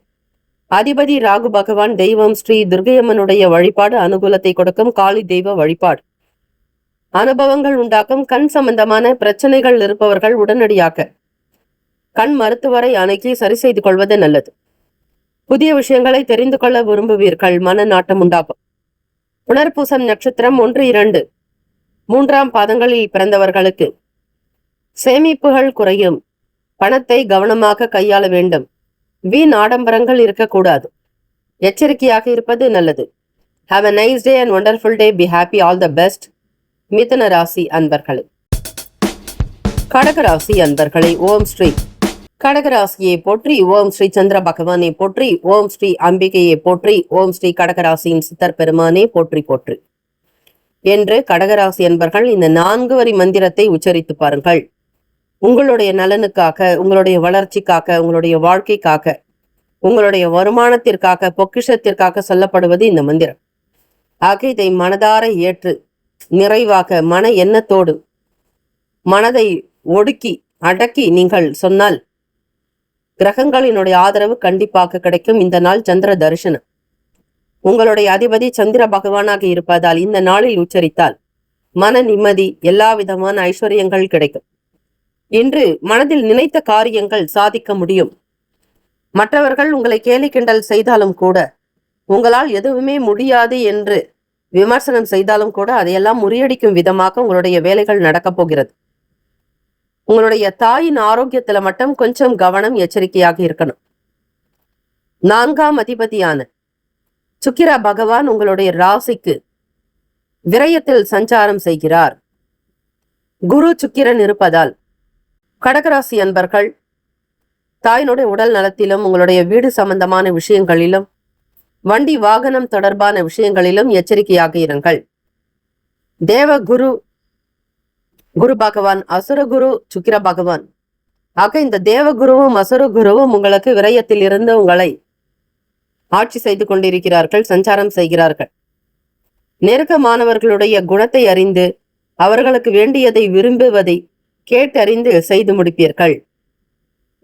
அதிபதி ராகு பகவான் தெய்வம் ஸ்ரீ துர்கையம்மனுடைய வழிபாடு அனுகூலத்தை கொடுக்கும். காளி தெய்வ வழிபாடு அனுபவங்கள் உண்டாக்கும். கண் சம்பந்தமான பிரச்சனைகள் இருப்பவர்கள் உடனடியாக கண் மருத்துவரை அணுகி சரி செய்து கொள்வது நல்லது. புதிய விஷயங்களை தெரிந்து கொள்ள விரும்புவீர்கள். மன நாட்டம் உண்டாகும். புனர்பூசம் நட்சத்திரம் 1, 2, 3 பாதங்களில் பிறந்தவர்களுக்கு சேமிப்புகள் குறையும். பணத்தை கவனமாக கையாள வேண்டும். வீண் ஆடம்பரங்கள் இருக்கக்கூடாது. எச்சரிக்கையாக இருப்பது நல்லது. Have a nice day and wonderful day. Be happy. All the best. மிதுன ராசி அன்பர்களே. கடகராசி அன்பர்களே, ஓம் ஸ்ரீ கடகராசியை போற்றி, ஓம் ஸ்ரீ சந்திர பகவானை போற்றி, ஓம் ஸ்ரீ அம்பிகையை போற்றி, ஓம் ஸ்ரீ கடகராசியின் சித்தர் பெருமானே போற்றி போற்றி என்று கடகராசி அன்பர்கள் இந்த 4 வரி மந்திரத்தை உச்சரித்து பாருங்கள். உங்களுடைய நலனுக்காக, உங்களுடைய வளர்ச்சிக்காக, உங்களுடைய வாழ்க்கைக்காக, உங்களுடைய வருமானத்திற்காக, பொக்கிஷத்திற்காக சொல்லப்படுவது இந்த மந்திரம். ஆக இதை மனதார ஏற்று நிறைவாக மன எண்ணத்தோடு மனதை ஒடுக்கி அடக்கி நீங்கள் சொன்னால் கிரகங்களினுடைய ஆதரவு கண்டிப்பாக கிடைக்கும். இந்த நாள் சந்திர தரிசனம். உங்களுடைய அதிபதி சந்திர பகவானாக இருப்பதால் இந்த நாளில் உச்சரித்தால் மன நிம்மதி, எல்லா விதமான ஐஸ்வர்யங்கள் கிடைக்கும். இன்று மனதில் நினைத்த காரியங்கள் சாதிக்க முடியும். மற்றவர்கள் உங்களை கேலி கிண்டல் செய்தாலும் கூட, உங்களால் எதுவுமே முடியாது என்று விமர்சனம் செய்தாலும் கூட அதையெல்லாம் முறியடிக்கும் விதமாக உங்களுடைய வேலைகள் நடக்கப் போகிறது. உங்களுடைய தாயின் ஆரோக்கியத்துல மட்டும் கொஞ்சம் கவனம், எச்சரிக்கையாக இருக்கணும். 4ஆம் அதிபதியான சுக்கிர பகவான் உங்களுடைய ராசிக்கு விரயத்தில் சஞ்சாரம் செய்கிறார். குரு சுக்கிரன் இருப்பதால் கடகராசி அன்பர்கள் தாயினுடைய உடல் நலத்திலும், உங்களுடைய வீடு சம்பந்தமான விஷயங்களிலும், வண்டி வாகனம் தொடர்பான விஷயங்களிலும் எச்சரிக்கையாக இருங்கள். தேவ குரு குரு பகவான், அசுரகுரு சுக்கிர பகவான். ஆக இந்த தேவகுருவும் அசுரகுருவும் உங்களுக்கு விரயத்தில் இருந்து உங்களை ஆட்சி செய்து கொண்டிருக்கிறார்கள், சஞ்சாரம் செய்கிறார்கள். நெருக்கமானவர்களுடைய குணத்தை அறிந்து அவர்களுக்கு வேண்டியதை விரும்புவதை கேட்டறிந்து செய்து முடிப்பீர்கள்.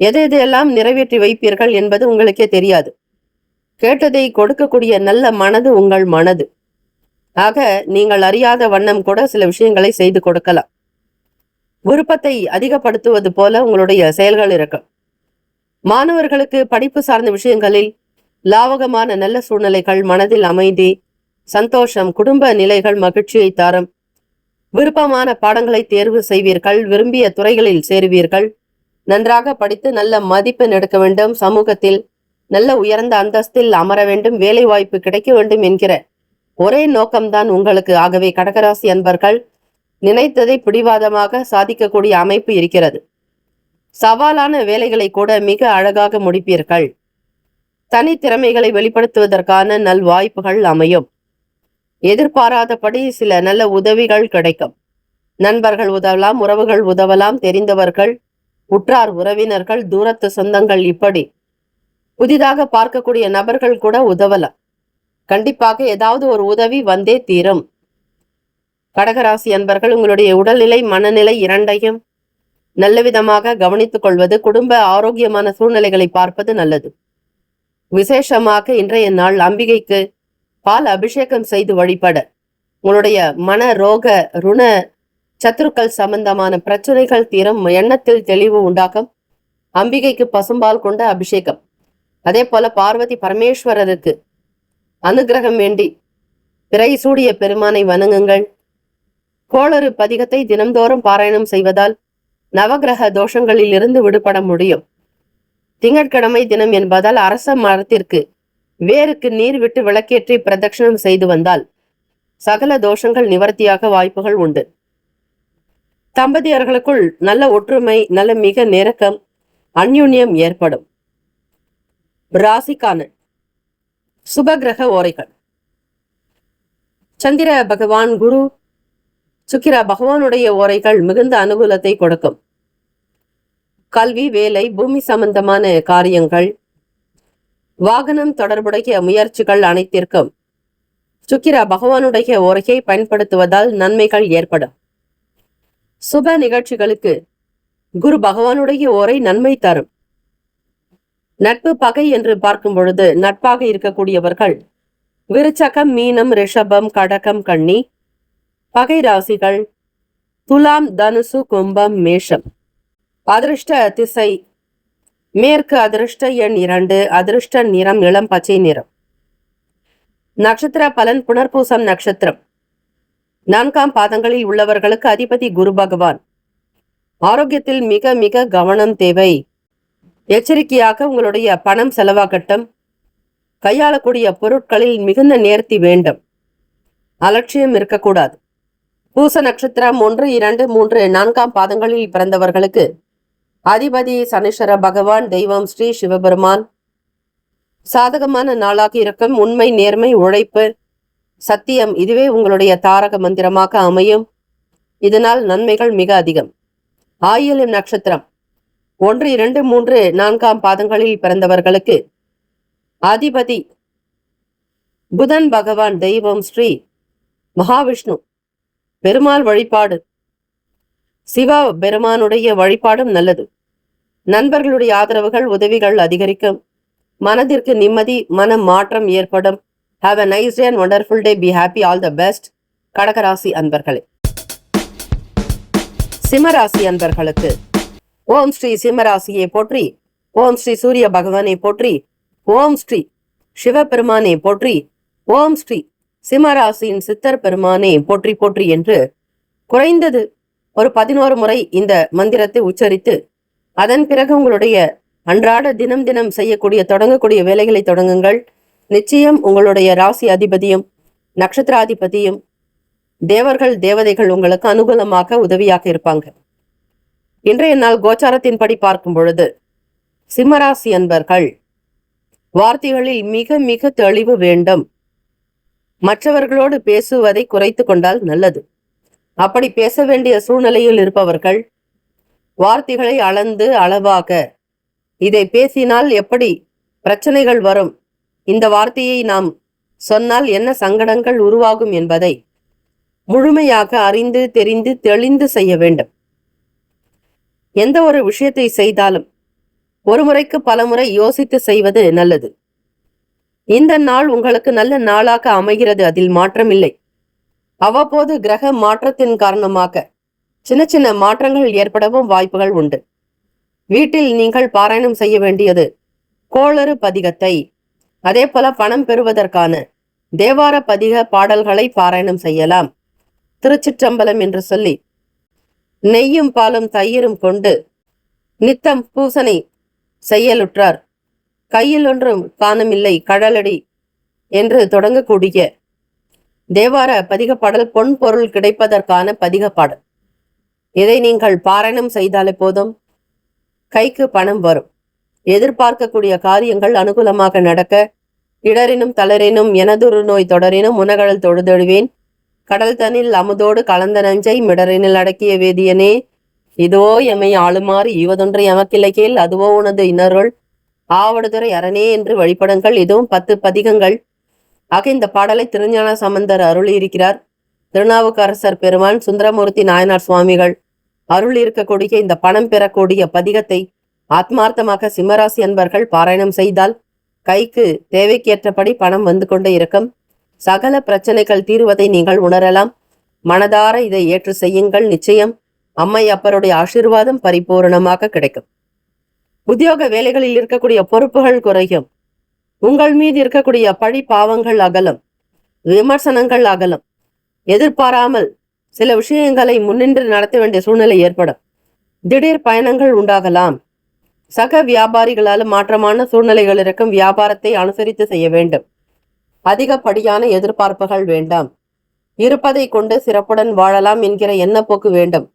எதையெல்லாம் நிறைவேற்றி வைப்பீர்கள் என்பது உங்களுக்கே தெரியாது. கேட்டதை கொடுக்கக்கூடிய நல்ல மனது உங்கள் மனது. ஆக நீங்கள் அறியாத வண்ணம் கூட சில விஷயங்களை செய்து கொடுக்கலாம். விருப்பத்தை அதிகப்படுத்துவது போல உங்களுடைய செயல்கள் இருக்கும். மாணவர்களுக்கு படிப்பு சார்ந்த விஷயங்களில் லாவகமான நல்ல சூழ்நிலைகள், மனதில் அமைதி, சந்தோஷம், குடும்ப நிலைகள் மகிழ்ச்சியை தரும். விருப்பமான பாடங்களை தேர்வு செய்வீர்கள். விரும்பிய துறைகளில் சேருவீர்கள். நன்றாக படித்து நல்ல மதிப்பெண் எடுக்க வேண்டும். சமூகத்தில் நல்ல உயர்ந்த அந்தஸ்தில் அமர வேண்டும். வேலை வாய்ப்பு கிடைக்க வேண்டும் என்கிற ஒரே நோக்கம்தான் உங்களுக்கு. ஆகவே கடகராசி அன்பர்கள் நினைத்ததை பிடிவாதமாக சாதிக்கக்கூடிய அமைப்பு இருக்கிறது. சவாலான வேலைகளை கூட மிக அழகாக முடிப்பீர்கள். தனித்திறமைகளை வெளிப்படுத்துவதற்கான நல் வாய்ப்புகள் அமையும். எதிர்பாராதபடி சில நல்ல உதவிகள் கிடைக்கும். நண்பர்கள் உதவலாம், உறவுகள் உதவலாம், தெரிந்தவர்கள், உற்றார் உறவினர்கள், தூரத்து சொந்தங்கள், இப்படி புதிதாக பார்க்கக்கூடிய நபர்கள் கூட உதவலாம். கண்டிப்பாக ஏதாவது ஒரு உதவி வந்தே தீரும். கடகராசி அன்பர்கள் உங்களுடைய உடல்நிலை, மனநிலை இரண்டையும் நல்ல விதமாக கவனித்துக் கொள்வது, குடும்ப ஆரோக்கியமான சூழ்நிலைகளை பார்ப்பது நல்லது. விசேஷமாக இன்றைய நாள் அம்பிகைக்கு பால் அபிஷேகம் செய்து வழிபட, உங்களுடைய மன ரோக ருண சத்துருக்கள் சம்பந்தமான பிரச்சனைகள் தீரும். எண்ணத்தில் தெளிவு உண்டாகும். அம்பிகைக்கு பசும்பால் கொண்ட அபிஷேகம், அதே போல பார்வதி பரமேஸ்வரருக்கு அனுகிரகம் வேண்டி பிறை சூடிய பெருமானை வணங்குங்கள். கோளறு பதிகத்தை தினம்தோறும் பாராயணம் செய்வதால் நவகிரக தோஷங்களில் இருந்து விடுபட முடியும். திங்கட்கிழமை தினம் என்பதால் அரச மரத்திற்கு வேருக்கு நீர் விட்டு விளக்கேற்றி பிரதட்சணம் செய்து வந்தால் சகல தோஷங்கள் நிவர்த்தியாக வாய்ப்புகள் உண்டு. தம்பதியர்களுக்குள் நல்ல ஒற்றுமை, நல்ல மிக நெருக்கம், அந்யுன்யம் ஏற்படும். ராசிக்கான சுபகிரக ஓரைகள். சந்திர பகவான், குரு சுக்கிர பகவானுடைய ஓரைகள் மிகுந்த அனுகூலத்தை கொடுக்கும். கல்வி, வேலை, பூமி சம்பந்தமான காரியங்கள், வாகனம் தொடர்புடைய முயற்சிகள் அனைத்திற்கும் சுக்கிர பகவானுடைய ஓரையை பயன்படுத்துவதால் நன்மைகள் ஏற்படும். சுப நிகழ்ச்சிகளுக்கு குரு பகவானுடைய ஓரை நன்மை தரும். நட்பு பகை என்று பார்க்கும் பொழுது நட்பாக இருக்கக்கூடியவர்கள் விருச்சகம், மீனம், ரிஷபம், கடகம், கன்னி. பகை ராசிகள் துலாம், தனுசு, கும்பம், மேஷம். அதிர்ஷ்ட திசை மேற்கு. அதிர்ஷ்ட எண் 2. அதிர்ஷ்ட நிறம் இளம் பச்சை நிறம். நட்சத்திர பலன் புனர்பூசம் நட்சத்திரம் 4ஆம் பாதங்களில் உள்ளவர்களுக்கு அதிபதி குரு பகவான். ஆரோக்கியத்தில் மிக மிக கவனம் தேவை. எச்சரிக்கையாக உங்களுடைய பணம் செலவாகட்டும். கையாளக்கூடிய பொருட்களில் மிகுந்த நேர்த்தி வேண்டும். அலட்சியம் இருக்கக்கூடாது. பூச நட்சத்திரம் 1, 2, 3, 4ஆம் பாதங்களில் பிறந்தவர்களுக்கு அதிபதி சனீஸ்வர பகவான். தெய்வம் ஸ்ரீ சிவபெருமான். சாதகமான நாளாக இருக்கும். உண்மை, நேர்மை, உழைப்பு, சத்தியம் இதுவே உங்களுடைய தாரக மந்திரமாக அமையும். இதனால் நன்மைகள் மிக அதிகம். ஆயில்யம் நட்சத்திரம் 1, 2, 3, 4ஆம் பாதங்களில் பிறந்தவர்களுக்கு அதிபதி புதன் பகவான். தெய்வம் ஸ்ரீ மகாவிஷ்ணு. பெருமாள் வழிபாடு, சிவா பெருமானுடைய வழிபாடும் நல்லது. நண்பர்களுடைய ஆதரவுகள், உதவிகள் அதிகரிக்கும். மனதிற்கு நிம்மதி, மன மாற்றம் ஏற்படும். Have a nice day and wonderful day. Be happy. All the best. கடகராசி அன்பர்களே. சிம்மராசி அன்பர்களுக்கு ஓம் ஸ்ரீ சிம்மராசியை போற்றி, ஓம் ஸ்ரீ சூரிய பகவானை போற்றி, ஓம் ஸ்ரீ சிவபெருமானை போற்றி, ஓம் ஸ்ரீ சிம்மராசியின் சித்தர் பெருமானை போற்றி போற்றி என்று குறைந்தது ஒரு 11 முறை இந்த மந்திரத்தை உச்சரித்து அதன் பிறகு உங்களுடைய அன்றாட தினம் தினம் தொடங்கக்கூடிய வேலைகளை தொடங்குங்கள். நிச்சயம் உங்களுடைய ராசி அதிபதியும் நட்சத்திராதிபதியும் தேவர்கள் தேவதைகள் உங்களுக்கு அனுகூலமாக உதவியாக இருப்பாங்க. இன்றைய நாள் கோச்சாரத்தின்படி பார்க்கும் பொழுது சிம்மராசி அன்பர்கள் வார்த்தைகளில் மிக மிக தெளிவு வேண்டும். மற்றவர்களோடு பேசுவதை குறைத்து கொண்டால் நல்லது. அப்படி பேச வேண்டிய சூழ்நிலையில் இருப்பவர்கள் வார்த்தைகளை அளந்து அளவாக, இதை பேசினால் எப்படி பிரச்சனைகள் வரும், இந்த வார்த்தையை நாம் சொன்னால் என்ன சங்கடங்கள் உருவாகும் என்பதை முழுமையாக அறிந்து தெரிந்து தெளிந்து செய்ய வேண்டும். எந்த ஒரு விஷயத்தை செய்தாலும் ஒரு முறைக்கு பல முறை யோசித்து செய்வது நல்லது. இந்த நாள் உங்களுக்கு நல்ல நாளாக அமைகிறது, அதில் மாற்றமில்லை. அவ்வப்போது கிரக மாற்றத்தின் காரணமாக சின்ன சின்ன மாற்றங்கள் ஏற்படவும் வாய்ப்புகள் உண்டு. வீட்டில் நீங்கள் பாராயணம் செய்ய வேண்டியது கோளறு பதிகத்தை, அதே போல பணம் பெறுவதற்கான தேவார பதிக பாடல்களை பாராயணம் செய்யலாம். திருச்சிற்றம்பலம் என்று சொல்லி நெய்யும் பாலும் தயிரும் கொண்டு நித்தம் பூசனை செய்யலுற்றார். கையில் ஒன்றும் காணமில்லை கடலடி என்று தொடங்கக்கூடிய தேவார பதிக பாடல் பொன் பொருள் கிடைப்பதற்கான பதிக பாடல். இதை நீங்கள் பாராயணம் செய்தாலே போதும், கைக்கு பணம் வரும். எதிர்பார்க்கக்கூடிய காரியங்கள் அனுகூலமாக நடக்க, இடரினும் தளரினும் எனதொரு நோய் தொடரினும் உனகடல் தொழுதெழுவேன், கடல் தனில் அமுதோடு கலந்த நஞ்சை மிடரினில் அடக்கிய வேதியனே, இதோ எமை ஆளுமாறு ஈவதொன்று எமக்கிளைக்கேல் அதுவோ உனது இன்னருள் ஆவடுதுறை அரணே என்று வழிபடுங்கள். இதுவும் 10 பதிகங்கள் ஆக இந்த பாடலை திருஞான சம்பந்தர் அருளி இருக்கிறார். திருநாவுக்கரசர் பெருமான், சுந்தரமூர்த்தி நாயனார் சுவாமிகள் அருள் இருக்கக்கூடிய இந்த பணம் பெறக்கூடிய பதிகத்தை ஆத்மார்த்தமாக சிம்மராசி அன்பர்கள் பாராயணம் செய்தால் கைக்கு தேவைக்கேற்றபடி பணம் வந்து கொண்டே இருக்கும். சகல பிரச்சனைகள் தீர்வதை நீங்கள் உணரலாம். மனதார இதை ஏற்று செய்யுங்கள். நிச்சயம் அம்மை அப்பருடைய ஆசீர்வாதம் பரிபூரணமாக கிடைக்கும். உத்தியோக வேலைகளில் இருக்கக்கூடிய பொறுப்புகள் குறையும். உங்கள் மீது இருக்கக்கூடிய பழி பாவங்கள் அகலும், விமர்சனங்கள் அகலும். எதிர்பாராமல் சில விஷயங்களை முன்னின்று நடத்த வேண்டிய சூழ்நிலை ஏற்படும். திடீர் பயணங்கள் உண்டாகலாம். சக வியாபாரிகளால் மாற்றமான சூழ்நிலைகள் இருக்கும். வியாபாரத்தை அனுசரித்து செய்ய வேண்டும். அதிகப்படியான எதிர்பார்ப்புகள் வேண்டாம். இருப்பதை கொண்டு சிறப்புடன் வாழலாம் என்கிற எண்ணப்போக்கு வேண்டும்.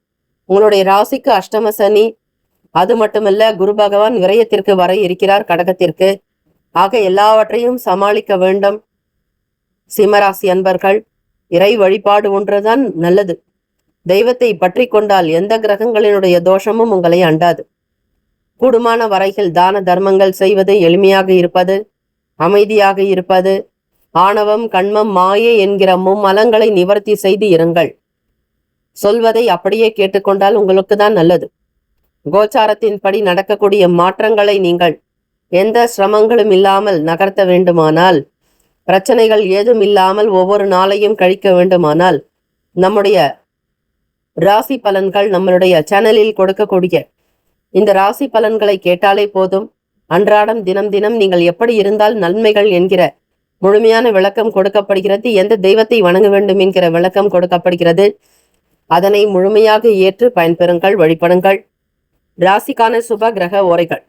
உங்களுடைய ராசிக்கு அஷ்டம சனி, அது மட்டுமல்ல குரு பகவான் விரயத்திற்கு வர இருக்கிறார் கடகத்திற்கு. ஆக எல்லாவற்றையும் சமாளிக்க வேண்டும். சிம்மராசி அன்பர்கள் இறை வழிபாடு ஒன்றுதான் நல்லது. தெய்வத்தை பற்றி கொண்டால் எந்த கிரகங்களினுடைய தோஷமும் உங்களை அண்டாது. கூடுமான வரையில் தான தர்மங்கள் செய்வது, எளிமையாக இருப்பது, அமைதியாக இருப்பது, ஆணவம் கண்மம் மாயை என்கிற மும்மலங்களை நிவர்த்தி செய்து இருங்கள். சொல்வதை அப்படியே கேட்டுக்கொண்டால் உங்களுக்கு தான் நல்லது. கோச்சாரத்தின்படி நடக்கக்கூடிய மாற்றங்களை நீங்கள் எந்த சிரமங்களும் இல்லாமல் நகர்த்த வேண்டுமானால், பிரச்சனைகள் ஏதும் இல்லாமல் ஒவ்வொரு நாளையும் கழிக்க வேண்டுமானால், நம்முடைய ராசி பலன்கள் நம்மளுடைய சேனலில் கொடுக்கக்கூடிய இந்த ராசி பலன்களை கேட்டாலே போதும். அன்றாடம் தினம் தினம் நீங்கள் எப்படி இருந்தால் நன்மைகள் என்கிற முழுமையான விளக்கம் கொடுக்கப்படுகிறது. எந்த தெய்வத்தை வணங்க வேண்டும் என்கிற விளக்கம் கொடுக்கப்படுகிறது. அதனை முழுமையாக ஏற்று பயன்பெறுங்கள், வழிபடுங்கள். ராசிக்கான சுப கிரக ஓரைகள்.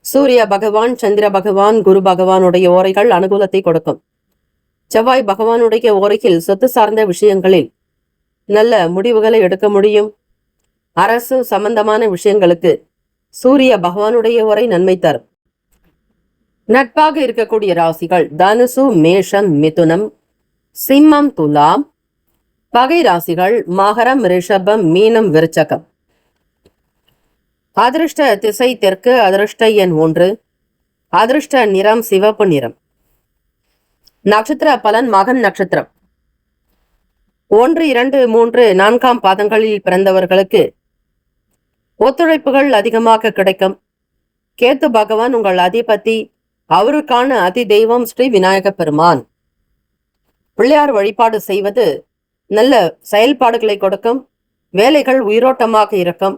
சூரிய பகவான், சந்திர பகவான், குரு பகவானுடைய ஓரைகள் அனுகூலத்தை கொடுக்கும். செவ்வாய் பகவானுடைய ஓரையில் சொத்து சார்ந்த விஷயங்களில் நல்ல முடிவுகளை எடுக்க முடியும். அரசு சம்பந்தமான விஷயங்களுக்கு சூரிய பகவானுடைய ஓரை நன்மை தரும். நட்பாக இருக்கக்கூடிய ராசிகள் தனுசு, மேஷம், மிதுனம், சிம்மம், துலாம். பகை ராசிகள் மகரம், ரிஷபம், மீனம், விருச்சகம். அதிர்ஷ்ட திசை தெற்கு, அதிர்ஷ்ட எண் 1, அதிர்ஷ்ட நிறம் சிவப்பு நிறம். நட்சத்திர பலன் மகம் நட்சத்திரம் 1, 2, 3, 4ஆம் பாதங்களில் பிறந்தவர்களுக்கு ஒத்துழைப்புகள் அதிகமாக கிடைக்கும். கேத்து பகவான் உங்கள் அதிபதி. அவருக்கான அதி தெய்வம் ஸ்ரீ விநாயக பெருமான். பிள்ளையார் வழிபாடு செய்வது நல்ல செயல்பாடுகளை கொடுக்கும். வேலைகள் உயிரோட்டமாக இருக்கும்.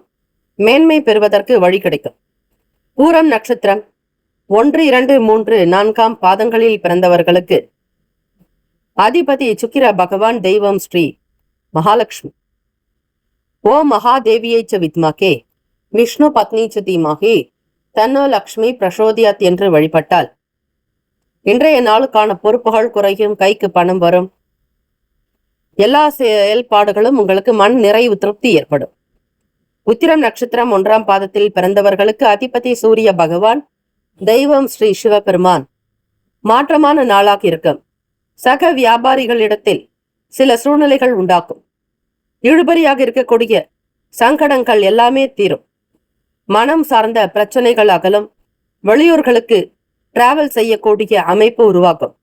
மேன்மை பெறுவதற்கு வழி கிடைக்கும். பூரம் நட்சத்திரம் 1, 2, 3, 4ஆம் பாதங்களில் பிறந்தவர்களுக்கு அதிபதி சுக்கிர பகவான். தெய்வம் ஸ்ரீ மகாலட்சுமி. ஓ மகாதேவியை ச வித்மகே விஷ்ணு பத்னி ச தீமகி தன்னோ லக்ஷ்மி பிரசோதியாத் என்று வழிபட்டால் இன்றைய நாளுக்கான பொறுப்புகள் குறையும். கைக்கு பணம் வரும். எல்லா செயல்பாடுகளும் உங்களுக்கு மன நிறைவு, திருப்தி ஏற்படும். உத்திரம் நட்சத்திரம் 1ஆம் பாதத்தில் பிறந்தவர்களுக்கு அதிபதி சூரிய பகவான். தெய்வம் ஸ்ரீ சிவபெருமான். மாற்றமான நாளாக இருக்கும். சக வியாபாரிகளிடத்தில் சில சூழ்நிலைகள் உண்டாக்கும். இழுபறியாக இருக்கக்கூடிய சங்கடங்கள் எல்லாமே தீரும். மனம் சார்ந்த பிரச்சனைகள் அகலும். வெளியூர்களுக்கு டிராவல் செய்யக்கூடிய அமைப்பு உருவாக்கும்.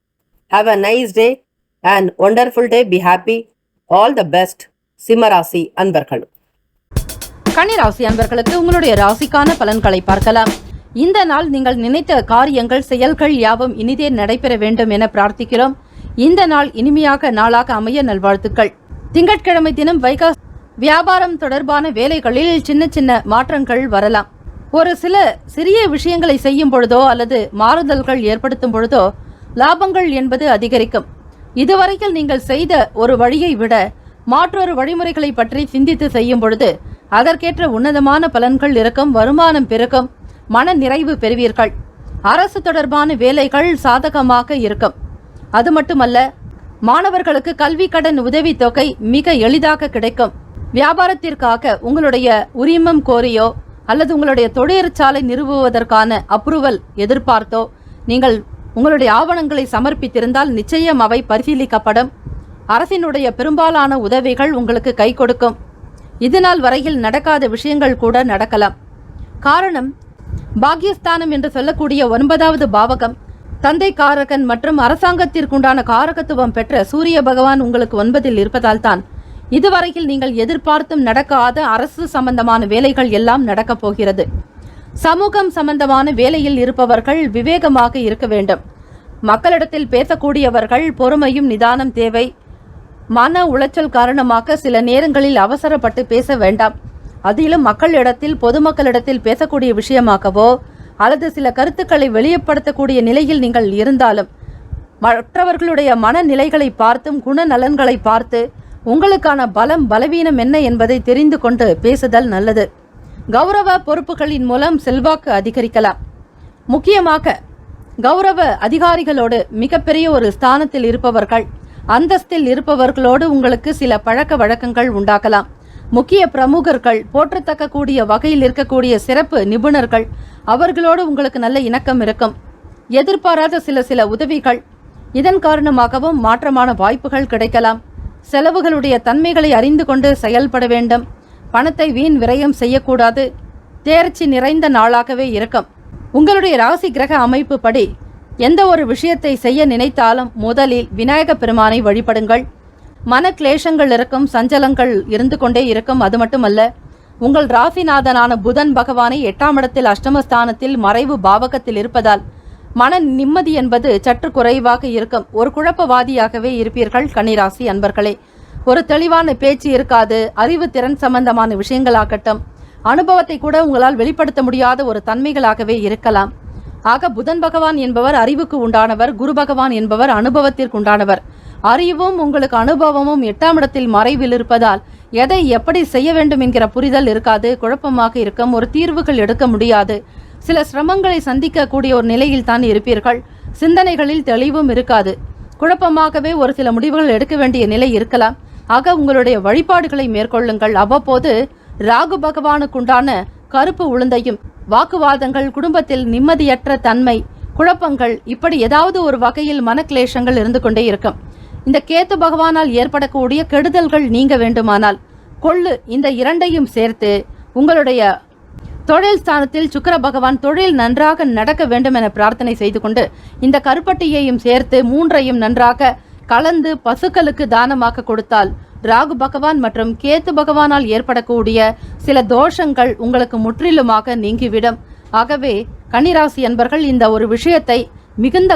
Have a nice day and wonderful day. Be happy. All the best. சிம்மராசி அன்பர்கள்.
கன்னிராசி அன்பர்களுக்கு உங்களுடைய ராசிக்கான பலன்களை பார்க்கலாம். இந்த நாள் நீங்கள் நினைத்த காரியங்கள், செயல்கள் யாவும் இனிதே நடைபெற வேண்டும் என பிரார்த்திக்கிறோம். இந்த நாள் இனிமையாக நாளாக அமைய நல்வாழ்த்துக்கள். திங்கட்கிழமை தினம் வைகாசி வியாபாரம் தொடர்பான வேலைகளில் சின்ன சின்ன மாற்றங்கள் வரலாம். ஒரு சில சிறிய விஷயங்களை செய்யும் பொழுதோ அல்லது மாறுதல்கள் ஏற்படுத்தும் பொழுதோ லாபங்கள் என்பது அதிகரிக்கும். இதுவரையில் நீங்கள் செய்த ஒரு வழியை விட மாற்றொரு வழிமுறைகளை பற்றி சிந்தித்து செய்யும் பொழுது அதற்கேற்ற உன்னதமான பலன்கள் இருக்கும். வருமானம் பெருக்கும். மன நிறைவு பெறுவீர்கள். அரசு தொடர்பான வேலைகள் சாதகமாக இருக்கும். அது மட்டுமல்ல, மாணவர்களுக்கு கல்வி கடன் உதவி தொகை மிக எளிதாக கிடைக்கும். வியாபாரத்திற்காக உங்களுடைய உரிமம் கோரியோ அல்லது உங்களுடைய தொழிற்சாலை நிறுவுவதற்கான அப்ரூவல் எதிர்பார்த்தோ நீங்கள் உங்களுடைய ஆவணங்களை சமர்ப்பித்திருந்தால் நிச்சயம் அவை பரிசீலிக்கப்படும். அரசினுடைய பெரும்பாலான உதவிகள் உங்களுக்கு கை கொடுக்கும். இதுநாள் வரையில் நடக்காத விஷயங்கள் கூட நடக்கலாம். காரணம், பாக்யஸ்தானம் என்று சொல்லக்கூடிய 9வது பாவகம் தந்தை காரகன் மற்றும் அரசாங்கத்திற்குண்டான காரகத்துவம் பெற்ற சூரிய பகவான் உங்களுக்கு 9இல் இருப்பதால் தான் இதுவரையில் நீங்கள் எதிர்பார்த்தும் நடக்காத அரசு சம்பந்தமான வேலைகள் எல்லாம் நடக்கப் போகிறது. சமூகம் சம்பந்தமான வேலையில் இருப்பவர்கள் விவேகமாக இருக்க வேண்டும். மக்களிடத்தில் பேசக்கூடியவர்கள் பொறுமையும் நிதானம் தேவை. மன உளைச்சல் காரணமாக சில நேரங்களில் அவசரப்பட்டு பேச வேண்டாம். அதிலும் மக்களிடத்தில், பொதுமக்களிடத்தில் பேசக்கூடிய விஷயமாகவோ அல்லது சில கருத்துக்களை வெளிப்படுத்தக்கூடிய நிலையில் நீங்கள் இருந்தாலும் மற்றவர்களுடைய மனநிலைகளை பார்த்தும் குணநலன்களை பார்த்து உங்களுக்கான பலம் பலவீனம் என்ன என்பதை தெரிந்து கொண்டு பேசுதல் நல்லது. கௌரவ பொறுப்புகளின் மூலம் செல்வாக்கு அதிகரிக்கலாம். முக்கியமாக கௌரவ அதிகாரிகளோடு, மிகப்பெரிய ஒரு ஸ்தானத்தில் இருப்பவர்கள், அந்தஸ்தில் இருப்பவர்களோடு உங்களுக்கு சில பழக்க வழக்கங்கள் உண்டாகலாம். முக்கிய பிரமுகர்கள், போற்றத்தக்க கூடிய வகையில் இருக்கக்கூடிய சிறப்பு நிபுணர்கள், அவர்களோடு உங்களுக்கு நல்ல இணக்கம் இருக்கும். எதிர்பாராத சில உதவிகள், இதன் காரணமாகவும் மாற்றமான வாய்ப்புகள் கிடைக்கலாம். செலவுகளுடைய தன்மைகளை அறிந்து கொண்டு செயல்பட வேண்டும். பணத்தை வீண் விரயம் செய்யக்கூடாது. தேர்ச்சி நிறைந்த நாளாகவே இருக்கும். உங்களுடைய ராசி கிரக அமைப்பு படி எந்த ஒரு விஷயத்தை செய்ய நினைத்தாலும் முதலில் விநாயக பெருமானை வழிபடுங்கள்.
மன கிளேஷங்கள் இருக்கும், சஞ்சலங்கள் இருந்து கொண்டே இருக்கும். அது மட்டுமல்ல, உங்கள் ராசிநாதனான புதன் பகவானை 8ஆம் இடத்தில் அஷ்டமஸ்தானத்தில் மறைவு பாவகத்தில் இருப்பதால் மன நிம்மதி என்பது சற்று குறைவாக இருக்கும். ஒரு குழப்பவாதியாகவே இருப்பீர்கள் கன்னிராசி அன்பர்களே. ஒரு தெளிவான பேச்சு இருக்காது. அறிவு திறன் சம்பந்தமான விஷயங்களாகட்டும், அனுபவத்தை கூட உங்களால் வெளிப்படுத்த முடியாத ஒரு தன்மைகளாகவே இருக்கலாம். ஆக புதன் பகவான் என்பவர் அறிவுக்கு உண்டானவர், குரு பகவான் என்பவர் அனுபவத்திற்கு உண்டானவர். அறிவும் உங்களுக்கு அனுபவமும் 8ஆம் இடத்தில் மறைவில் இருப்பதால் எதை எப்படி செய்ய வேண்டும் என்கிற புரிதல் இருக்காது, குழப்பமாக இருக்கும், ஒரு தீர்வுகள் எடுக்க முடியாது, சில சிரமங்களை சந்திக்கக்கூடிய ஒரு நிலையில் தான் இருப்பீர்கள். சிந்தனைகளில் தெளிவும் இருக்காது, குழப்பமாகவே ஒரு சில முடிவுகள் எடுக்க வேண்டிய நிலை இருக்கலாம். ஆக உங்களுடைய வழிபாடுகளை மேற்கொள்ளுங்கள். அவ்வப்போது ராகு பகவானுக்குண்டான கருப்பு உளுந்தையும், வாக்குவாதங்கள், குடும்பத்தில் நிம்மதியற்ற தன்மை, குழப்பங்கள், இப்படி ஏதாவது ஒரு வகையில் மனக்லேஷங்கள் இருந்து கொண்டே இருக்கும். இந்த கேத்து பகவானால் ஏற்படக்கூடிய கெடுதல்கள் நீங்க வேண்டுமானால் கொள்ளு இந்த இரண்டையும் சேர்த்து உங்களுடைய தொழில் ஸ்தானத்தில் சுக்கிர பகவான் தொழில் நன்றாக நடக்க வேண்டும் என பிரார்த்தனை செய்து கொண்டு இந்த கருப்பட்டியையும் சேர்த்து 3ஐயும் நன்றாக கலந்து பசுக்களுக்கு தானமாக கொடுத்தால் ராகு பகவான் மற்றும் கேத்து பகவானால் ஏற்படக்கூடிய சில தோஷங்கள் உங்களுக்கு முற்றிலுமாக நீங்கிவிடும். ஆகவே கன்னிராசி அன்பர்கள் இந்த ஒரு விஷயத்தை மிகுந்த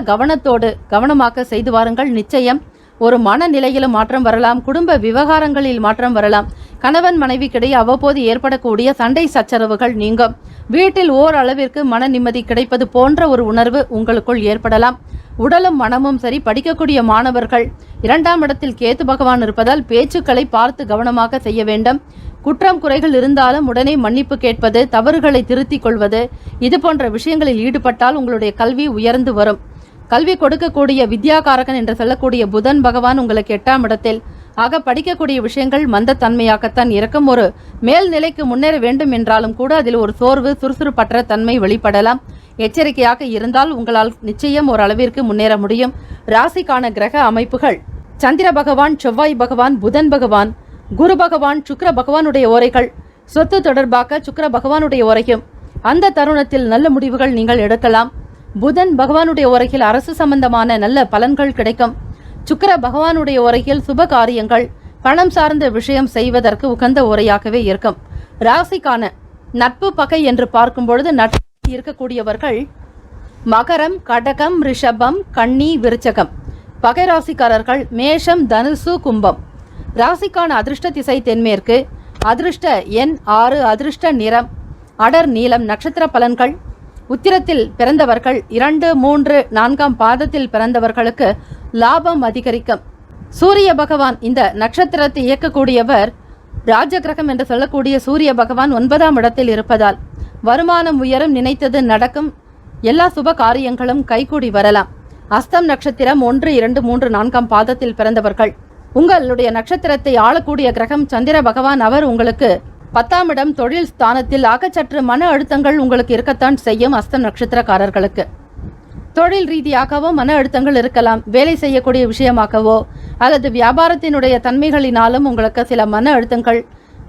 கவனமாக செய்து வாருங்கள். நிச்சயம் ஒரு மனநிலையிலும் மாற்றம் வரலாம், குடும்ப விவகாரங்களில் மாற்றம் வரலாம், கணவன் மனைவிக்கிடையே அவ்வப்போது ஏற்படக்கூடிய சண்டை சச்சரவுகள் நீங்கும், வீட்டில் ஓரளவிற்கு மன நிம்மதி கிடைப்பது போன்ற ஒரு உணர்வு உங்களுக்குள் ஏற்படலாம். உடலும் மனமும் சரி. படிக்கக்கூடிய மாணவர்கள் 2ஆம் இடத்தில் கேத்து பகவான் இருப்பதால் பேச்சுக்களை பார்த்து கவனமாக செய்ய வேண்டும். குற்றம் குறைகள் இருந்தாலும் உடனே மன்னிப்பு கேட்பது, தவறுகளை திருத்திக் கொள்வது, இது போன்ற விஷயங்களில் ஈடுபட்டால் உங்களுடைய கல்வி உயர்ந்து வரும். கல்வி கொடுக்கக்கூடிய வித்யாகாரகன் என்று சொல்லக்கூடிய புதன் பகவான் உங்களுக்கு 8ஆம் இடத்தில். ஆக படிக்கக்கூடிய விஷயங்கள் மந்தத்தன்மையாகத்தான் இருக்கும். ஒரு மேல்நிலைக்கு முன்னேற வேண்டும் என்றாலும் கூட அதில் ஒரு சோர்வு, சுறுசுறுப்பற்ற தன்மை வெளிப்படலாம். எச்சரிக்கையாக இருந்தால் உங்களால் நிச்சயம் ஒரு அளவிற்கு முன்னேற முடியும். ராசிக்கான கிரக அமைப்புகள்: சந்திர பகவான், செவ்வாய் பகவான், புதன் பகவான், குரு பகவான், சுக்கிர பகவானுடைய ஓரைகள். சொத்து தொடர்பாக சுக்கிர பகவானுடைய ஓரையும் அந்த தருணத்தில் நல்ல முடிவுகள் நீங்கள் எடுக்கலாம். புதன் பகவானுடைய ஓரையில் அரசு சம்பந்தமான நல்ல பலன்கள் கிடைக்கும். சுக்கிர பகவானுடைய ஓரையில் சுப காரியங்கள், பணம் சார்ந்த விஷயம் செய்வதற்கு உகந்த ஓரையாகவே இருக்கும். ராசிக்கான நட்பு பகை என்று பார்க்கும் பொழுது நட்பு இருக்கக்கூடியவர்கள் மகரம், கடகம், ரிஷபம், கன்னி, விருச்சகம். பகை ராசிக்காரர்கள் மேஷம், தனுசு, கும்பம். ராசிக்கான அதிர்ஷ்ட திசை தென்மேற்கு. அதிர்ஷ்ட எண் 6. அதிர்ஷ்ட நிறம் அடர் நீலம். நட்சத்திர பலன்கள்: உத்திரத்தில் பிறந்தவர்கள் 2, 3, 4ஆம் பாதத்தில் பிறந்தவர்களுக்கு லாபம் அதிகரிக்கும். சூரிய பகவான் இந்த நட்சத்திரத்தை இயக்கக்கூடியவர். ராஜகிரகம் என்று சொல்லக்கூடிய சூரிய பகவான் 9ஆம் இடத்தில் இருப்பதால் வருமானம் உயரும், நினைத்தது நடக்கும், எல்லா சுப காரியங்களும் கைகூடி வரலாம். அஸ்தம் நட்சத்திரம் 1, 2, 3, 4ஆம் பாதத்தில் பிறந்தவர்கள். உங்களுடைய நட்சத்திரத்தை ஆளக்கூடிய கிரகம் சந்திர பகவான். அவர் உங்களுக்கு 10ஆம் இடம் தொழில் ஸ்தானத்தில். ஆகச்சற்று மன அழுத்தங்கள் உங்களுக்கு இருக்கத்தான் செய்யும். அஸ்தம் நட்சத்திரக்காரர்களுக்கு தொழில் ரீதியாகவோ மன அழுத்தங்கள் இருக்கலாம். வேலை செய்யக்கூடிய விஷயமாகவோ அல்லது வியாபாரத்தினுடைய தன்மைகளினாலும் உங்களுக்கு சில மன அழுத்தங்கள்,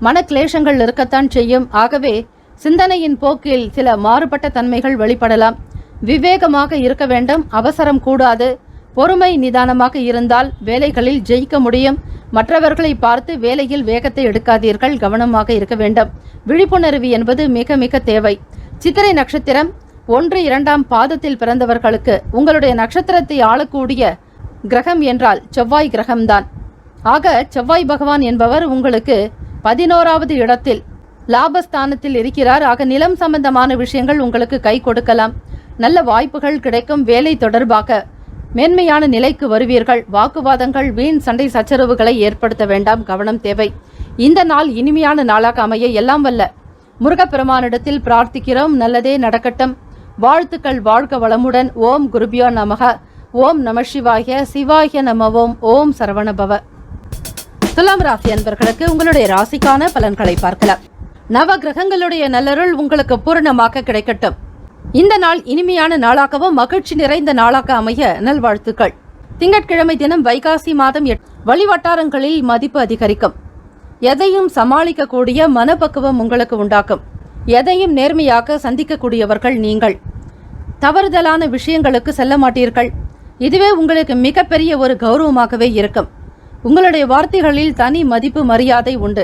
மன கிளேஷங்கள் இருக்கத்தான் செய்யும். ஆகவே சிந்தனையின் போக்கில் சில மாறுபட்ட தன்மைகள் வெளிப்படலாம். விவேகமாக இருக்க வேண்டும், அவசரம் கூடாது. பொறுமை நிதானமாக இருந்தால் வேலைகளில் ஜெயிக்க முடியும். மற்றவர்களை பார்த்து வேலையில் வேகத்தை எடுக்காதீர்கள், கவனமாக இருக்க வேண்டும். விழிப்புணர்வு என்பது மிக மிக தேவை. சித்திரை நட்சத்திரம் 1, 2ஆம் பாதத்தில் பிறந்தவர்களுக்கு உங்களுடைய நட்சத்திரத்தை ஆளக்கூடிய கிரகம் என்றால் செவ்வாய் கிரகம்தான். ஆக செவ்வாய் பகவான் என்பவர் உங்களுக்கு 11ஆவது இடத்தில் லாபஸ்தானத்தில் இருக்கிறார். ஆக நிலம் சம்பந்தமான விஷயங்கள் உங்களுக்கு கை கொடுக்கலாம். நல்ல வாய்ப்புகள் கிடைக்கும். வேலை தொடர்பாக மேன்மையான நிலைக்கு வருவீர்கள். வாக்குவாதங்கள், வீண் சண்டை சச்சரவுகளை ஏற்படுத்த வேண்டாம், கவனம் தேவை. இந்த நாள் இனிமையான நாளாக அமைய எல்லாம் வல்ல முருகப்பெருமானிடத்தில் பிரார்த்திக்கிறோம். நல்லதே நடக்கட்டும். வாழ்த்துக்கள். வாழ்க வளமுடன். ஓம் குருபியோ நமக. ஓம் நம சிவாய. சிவாய நமவோம். ஓம் சரவணபவ. துலாம் ராசி அன்பர்களுக்கு உங்களுடைய ராசிக்கான பலன்களை பார்க்கலாம். நவ கிரகங்களுடைய நல்லருள் உங்களுக்கு பூரணமாக கிடைக்கட்டும். இந்த நாள் இனிமையான நாளாகவும் மகிழ்ச்சி நிறைந்த நாளாக அமைய நல்வாழ்த்துக்கள். திங்கட்கிழமை தினம் வைகாசி மாதம் வழிவட்டாரங்களில் மதிப்பு அதிகரிக்கும். எதையும் சமாளிக்கக்கூடிய மனப்பக்குவம் உங்களுக்கு உண்டாக்கும். எதையும் நேர்மையாக சந்திக்கக்கூடியவர்கள் நீங்கள். தவறுதலான விஷயங்களுக்கு செல்ல மாட்டீர்கள். இதுவே உங்களுக்கு மிகப்பெரிய ஒரு கௌரவமாகவே இருக்கும். உங்களுடைய வார்த்தைகளில் தனி மதிப்பு மரியாதை உண்டு.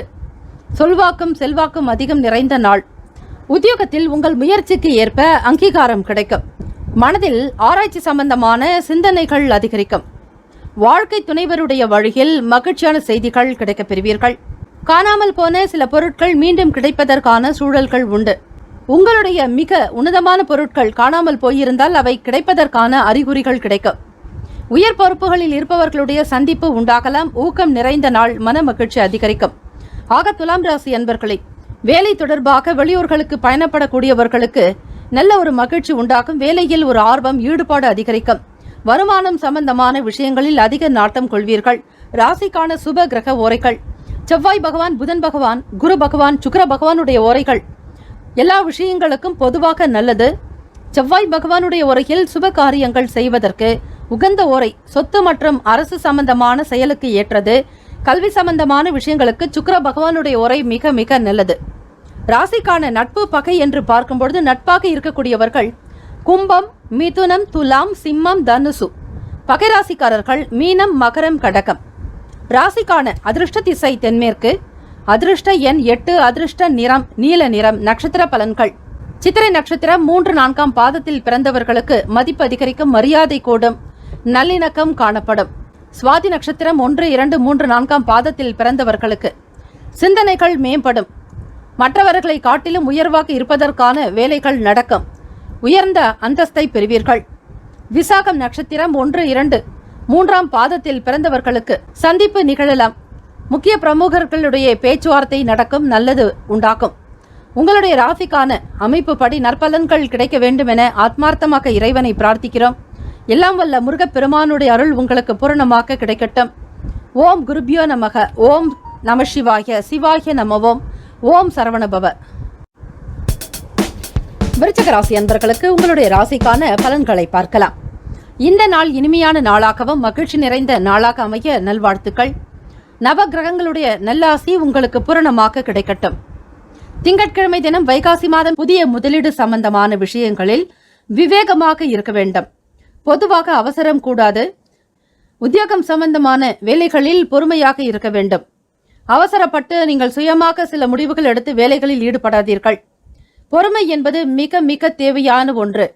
சொல்வாக்கும் செல்வாக்கும் அதிகம் நிறைந்த நாள். உத்தியோகத்தில் உங்கள் முயற்சிக்கு ஏற்ப அங்கீகாரம் கிடைக்கும். மனதில் ஆராய்ச்சி சம்பந்தமான சிந்தனைகள் அதிகரிக்கும். வாழ்க்கை துணைவருடைய வழியில் மகிழ்ச்சியான செய்திகள் கிடைக்கப் பெறுவீர்கள். காணாமல் போன சில பொருட்கள் மீண்டும் கிடைப்பதற்கான சூழல்கள் உண்டு. உங்களுடைய மிக உன்னதமான பொருட்கள் காணாமல் போயிருந்தால் அவை கிடைப்பதற்கான அறிகுறிகள் கிடைக்கும். உயர் பொறுப்புகளில் இருப்பவர்களுடைய சந்திப்பு உண்டாகலாம். ஊக்கம் நிறைந்த நாள். மன மகிழ்ச்சி அதிகரிக்கும். ஆக துலாம் ராசி அன்பர்களே, வேலை தொடர்பாக வெளியூர்களுக்கு பயணப்படக்கூடியவர்களுக்கு நல்ல ஒரு மகிழ்ச்சி உண்டாகும். வேலையில் ஒரு ஆர்வம், ஈடுபாடு அதிகரிக்கும். வருமானம் சம்பந்தமான விஷயங்களில் அதிக நாட்டம் கொள்வீர்கள். ராசிக்கான சுப கிரக ஓரைகள்: செவ்வாய் பகவான், புதன் பகவான், குரு பகவான், சுக்கிர பகவானுடைய ஓரைகள் எல்லா விஷயங்களுக்கும் பொதுவாக நல்லது. செவ்வாய் பகவானுடைய ஓரையில் சுப காரியங்கள் செய்வதற்கு உகந்த ஓரை. சொத்து மற்றும் அரசு சம்பந்தமான செயலுக்கு ஏற்றது. கல்வி சம்பந்தமான விஷயங்களுக்கு சுக்கிர பகவானுடைய ஓரை மிக மிக நல்லது. ராசிக்கான நட்பு பகை என்று பார்க்கும்பொழுது நட்பாக இருக்கக்கூடியவர்கள் கும்பம், மிதுனம், துலாம், சிம்மம், தனுசு. பகை ராசிக்காரர்கள் மீனம், மகரம், கடகம். ராசிக்கான அதிர்ஷ்ட திசை தென்மேற்கு. அதிர்ஷ்ட எண் 8. அதிர்ஷ்ட நிறம் நீல நிறம். நட்சத்திர பலன்கள்: சித்திரை நட்சத்திரம் 3, 4 பாதத்தில் பிறந்தவர்களுக்கு மதிப்பு அதிகரிக்கும். மரியாதை கூடும். நல்லிணக்கம் காணப்படும். சுவாதி நட்சத்திரம் 1, 2, 3, 4 பாதத்தில் பிறந்தவர்களுக்கு சிந்தனைகள் மேம்படும். மற்றவர்களை காட்டிலும் உயர்வாக இருப்பதற்கான வேலைகள் நடக்கும். உயர்ந்த அந்தஸ்தை பெறுவீர்கள். விசாகம் நட்சத்திரம் 1, 2, 3 பாதத்தில் பிறந்தவர்களுக்கு சந்திப்பு நிகழலாம். முக்கிய பிரமுகர்களுடைய பேச்சுவார்த்தை நடக்கும். நல்லது உண்டாக்கும். உங்களுடைய ராசிக்கான அமைப்பு படி நற்பலன்கள் கிடைக்க வேண்டும் என ஆத்மார்த்தமாக இறைவனை பிரார்த்திக்கிறோம். எல்லாம் வல்ல முருகப்பெருமானுடைய அருள் உங்களுக்கு பூரணமாக கிடைக்கட்டும். ஓம் குருபியோ நமக. ஓம் நம சிவாய. சிவாய நமவோம். ஓம் சரவணபவ. விருச்சிக ராசி அன்பர்களுக்கு உங்களுடைய ராசிக்கான பலன்களை பார்க்கலாம். இந்த நாள் இனிமையான நாளாகவும் மகிழ்ச்சி நிறைந்த நாளாக அமைய நல்வாழ்த்துக்கள். நவ கிரகங்களுடைய நல்லாசி உங்களுக்கு பூரணமாக கிடைக்கட்டும். திங்கட்கிழமை தினம் வைகாசி மாதம் புதிய முதலீடு சம்பந்தமான விஷயங்களில் விவேகமாக இருக்க வேண்டும். பொதுவாக அவசரம் கூடாது. உத்தியோகம் சம்பந்தமான வேலைகளில் பொறுமையாக இருக்க வேண்டும். அவசரப்பட்டு நீங்கள் சுயமாக சில முடிவுகள் எடுத்து வேலைகளில் ஈடுபடாதீர்கள். பொறுமை என்பது மிக மிக தேவையான ஒன்று.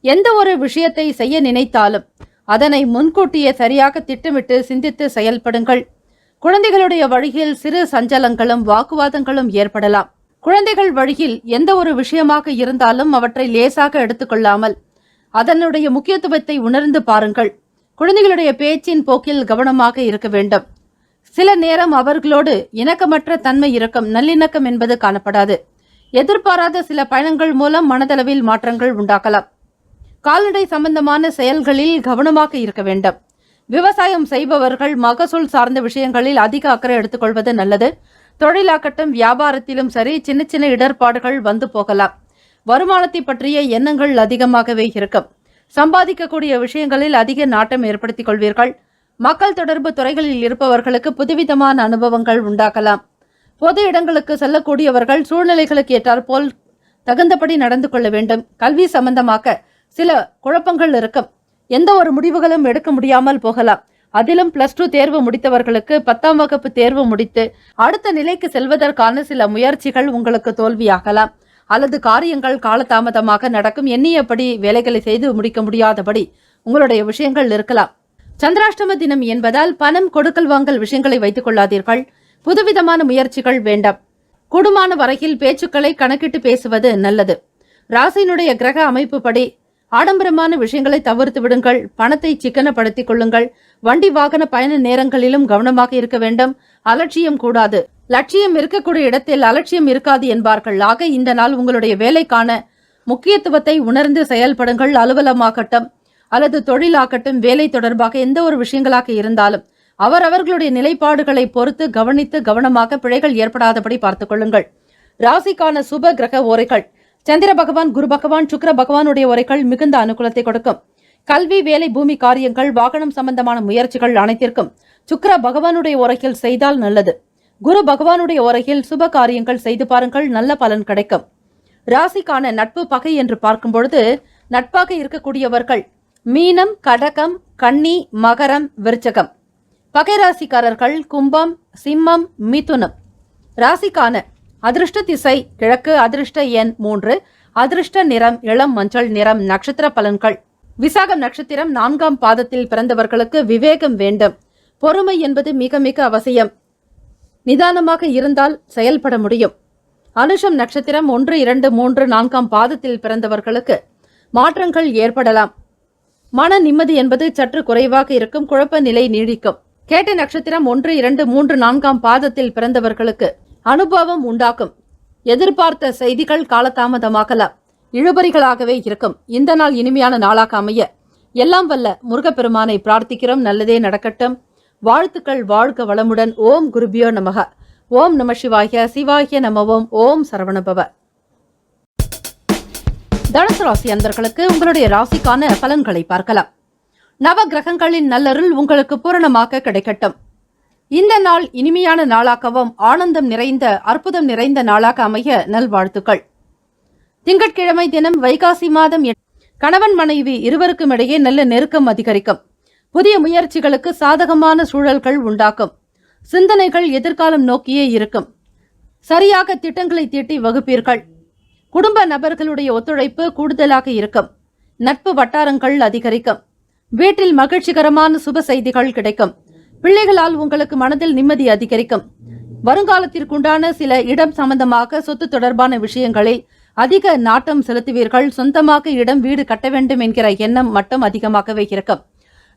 எந்த ஒரு விஷயத்தை செய்ய நினைத்தாலும் அதனை முன்கூட்டியே சரியாக திட்டமிட்டு சிந்தித்து செயல்படுங்கள். குழந்தைகளுடைய வழியில் சிறு சஞ்சலங்களும் வாக்குவாதங்களும் ஏற்படலாம். குழந்தைகள் வழியில் எந்த ஒரு விஷயமாக இருந்தாலும் அவற்றை லேசாக எடுத்துக்கொள்ளாமல் அதனுடைய முக்கியத்துவத்தை உணர்ந்து பாருங்கள். குழந்தைகளுடைய பேச்சின் போக்கில் கவனமாக இருக்க வேண்டும். சில நேரம் அவர்களோடு இணக்கமற்ற தன்மை இருக்கும். நல்லிணக்கம் என்பது காணப்படாது. எதிர்பாராத சில பயணங்கள் மூலம் மனதளவில் மாற்றங்கள் உண்டாக்கலாம். கால்நடை சம்பந்தமான செயல்களில் கவனமாக இருக்க வேண்டும். விவசாயம் செய்பவர்கள் மகசூல் சார்ந்த விஷயங்களில் அதிக அக்கறை எடுத்துக்கொள்வது நல்லது. தொழிலாக்கட்டும் வியாபாரத்திலும் சரி, சின்ன சின்ன இடர்பாடுகள் வந்து போகலாம். வருமானத்தை பற்றிய எண்ணங்கள் அதிகமாகவே இருக்கும். சம்பாதிக்கக்கூடிய விஷயங்களில் அதிக நாட்டம் ஏற்படுத்திக் கொள்வீர்கள். மக்கள் தொடர்பு துறைகளில் இருப்பவர்களுக்கு புதுவிதமான அனுபவங்கள் உண்டாகலாம். பொது இடங்களுக்கு செல்லக்கூடியவர்கள் சூழ்நிலைகளுக்கு ஏற்றாற்போல் தகுந்தபடி நடந்து கொள்ள வேண்டும். கல்வி சம்பந்தமாக சில குழப்பங்கள் இருக்கும். எந்த ஒரு முடிவுகளும் எடுக்க முடியாமல் போகலாம். அதிலும் +2 தேர்வு முடித்தவர்களுக்கு 10ஆம் வகுப்பு தேர்வு முடித்து அடுத்த நிலைக்கு செல்வதற்கான சில முயற்சிகள் உங்களுக்கு தோல்வியாகலாம். அல்லது காரியங்கள் காலதாமதமாக நடக்கும். எண்ணியபடி வேலைகளை செய்து முடிக்க முடியாதபடி உங்களுடைய விஷயங்கள் இருக்கலாம். சந்திராஷ்டம தினம் என்பதால் பணம் கொடுக்கல் வாங்கல் விஷயங்களை வைத்துக் கொள்ளாதீர்கள். புதுவிதமான முயற்சிகள் வேண்டாம். கூடுமான வரையில் பேச்சுக்களை கணக்கிட்டு பேசுவது நல்லது. ராசியினுடைய கிரக அமைப்பு படி ஆடம்பரமான விஷயங்களை தவிர்த்து விடுங்கள். பணத்தை சிக்கனப்படுத்திக் கொள்ளுங்கள். வண்டி வாகன பயண நேரங்களிலும் கவனமாக இருக்க வேண்டும். அலட்சியம் கூடாது. லட்சியம் இருக்கக்கூடிய இடத்தில் அலட்சியம் இருக்காது என்பார்கள். ஆக இந்த நாள் உங்களுடைய வேலைக்கான முக்கியத்துவத்தை உணர்ந்து செயல்படுங்கள். அலுவலமாகட்டும் அல்லது தொழிலாகட்டும், வேலை தொடர்பாக எந்த ஒரு விஷயங்களாக இருந்தாலும் அவரவர்களுடைய நிலைப்பாடுகளை பொறுத்து கவனித்து கவனமாக பிழைகள் ஏற்படாதபடி பார்த்துக் கொள்ளுங்கள். ராசிக்கான சுப கிரக ஓரைகள்: சந்திர பகவான், குரு பகவான், சுக்கிர பகவானுடைய ஓரைகள் மிகுந்த அனுகூலத்தை கொடுக்கும். கல்வி, வேலை, பூமி காரியங்கள், வாகனம் சம்பந்தமான முயற்சிகள் அனைத்திற்கும் சுக்கிர பகவானுடைய ஓரையில் செய்தால் நல்லது. குரு பகவானுடைய ஓரையில் சுப காரியங்கள் செய்து பாருங்கள். நல்ல பலன் கிடைக்கும். ராசிக்கான நட்பு பகை என்று பார்க்கும் பொழுது நட்பாக இருக்கக்கூடியவர்கள் மீனம், கடகம், கன்னி, மகரம், விருச்சகம். பகை ராசிக்காரர்கள் கும்பம், சிம்மம், மிதுனம் ராசிக்கான அதிர்ஷ்ட திசை கிழக்கு, அதிர்ஷ்ட எண் 3, அதிர்ஷ்ட நிறம் இளம் மஞ்சள் நிறம். நட்சத்திர பலன்கள். விசாகம் நட்சத்திரம் 4ஆம் பாதத்தில் பிறந்தவர்களுக்கு விவேகம் வேண்டும். பொறுமை என்பது மிக மிக அவசியம். நிதானமாக இருந்தால் செயல்பட முடியும். அனுஷம் நட்சத்திரம் 1, 2, 3, 4ஆம் பாதத்தில் பிறந்தவர்களுக்கு மாற்றங்கள் ஏற்படலாம். மன நிம்மதி என்பது சற்று குறைவாக இருக்கும். குழப்ப நிலை நீடிக்கும். கேட்ட நட்சத்திரம் 1, 2, 3, 4ஆம் பாதத்தில் பிறந்தவர்களுக்கு அனுபவம் உண்டாக்கும். எதிர்பார்த்த செய்திகள் காலதாமதமாகலாம். இழுபறிகளாகவே இருக்கும். இந்த நாள் இனிமையான நாளாக அமைய எல்லாம் வல்ல முருகப்பெருமானை பிரார்த்திக்கிறோம். நல்லதே நடக்கட்டும். வாழ்த்துக்கள். வாழ்க வளமுடன். ஓம் குருபியோ நமக. ஓம் நம சிவாய. சிவாய நமவோம். ஓம் சரவணபவ. தனுசு ராசி அன்பர்களுக்கு உங்களுடைய ராசிக்கான பலன்களை பார்க்கலாம். நவ கிரகங்களின் நல்லருள் உங்களுக்கு பூரணமாக கிடைக்கட்டும். இந்த நாள் இனிமையான நாளாகவும் ஆனந்தம் நிறைந்த அற்புதம் நிறைந்த நாளாக அமைய நல்வாழ்த்துக்கள். திங்கட்கிழமை தினம் வைகாசி மாதம் கணவன் மனைவி இருவருக்கும் இடையே நல்ல நெருக்கம் அதிகரிக்கும். புதிய முயற்சிகளுக்கு சாதகமான சூழல்கள் உண்டாக்கும். சிந்தனைகள் எதிர்காலம் நோக்கியே இருக்கும். சரியாக திட்டங்களை தீட்டி வகுப்பீர்கள். குடும்ப நபர்களுடைய ஒத்துழைப்பு கூடுதலாக இருக்கும். நட்பு வட்டாரங்கள் அதிகரிக்கும். வீட்டில் மகிழ்ச்சிகரமான சுப செய்திகள் கிடைக்கும். பிள்ளைகளால் உங்களுக்கு மனதில் நிம்மதி அதிகரிக்கும். வருங்காலத்திற்குண்டான சில இடம் சம்பந்தமாக சொத்து தொடர்பான விஷயங்களில் அதிக நாட்டம் செலுத்துவீர்கள். சொந்தமாக இடம் வீடு கட்ட வேண்டும் என்கிற எண்ணம் மட்டும் அதிகமாகவே இருக்கும்.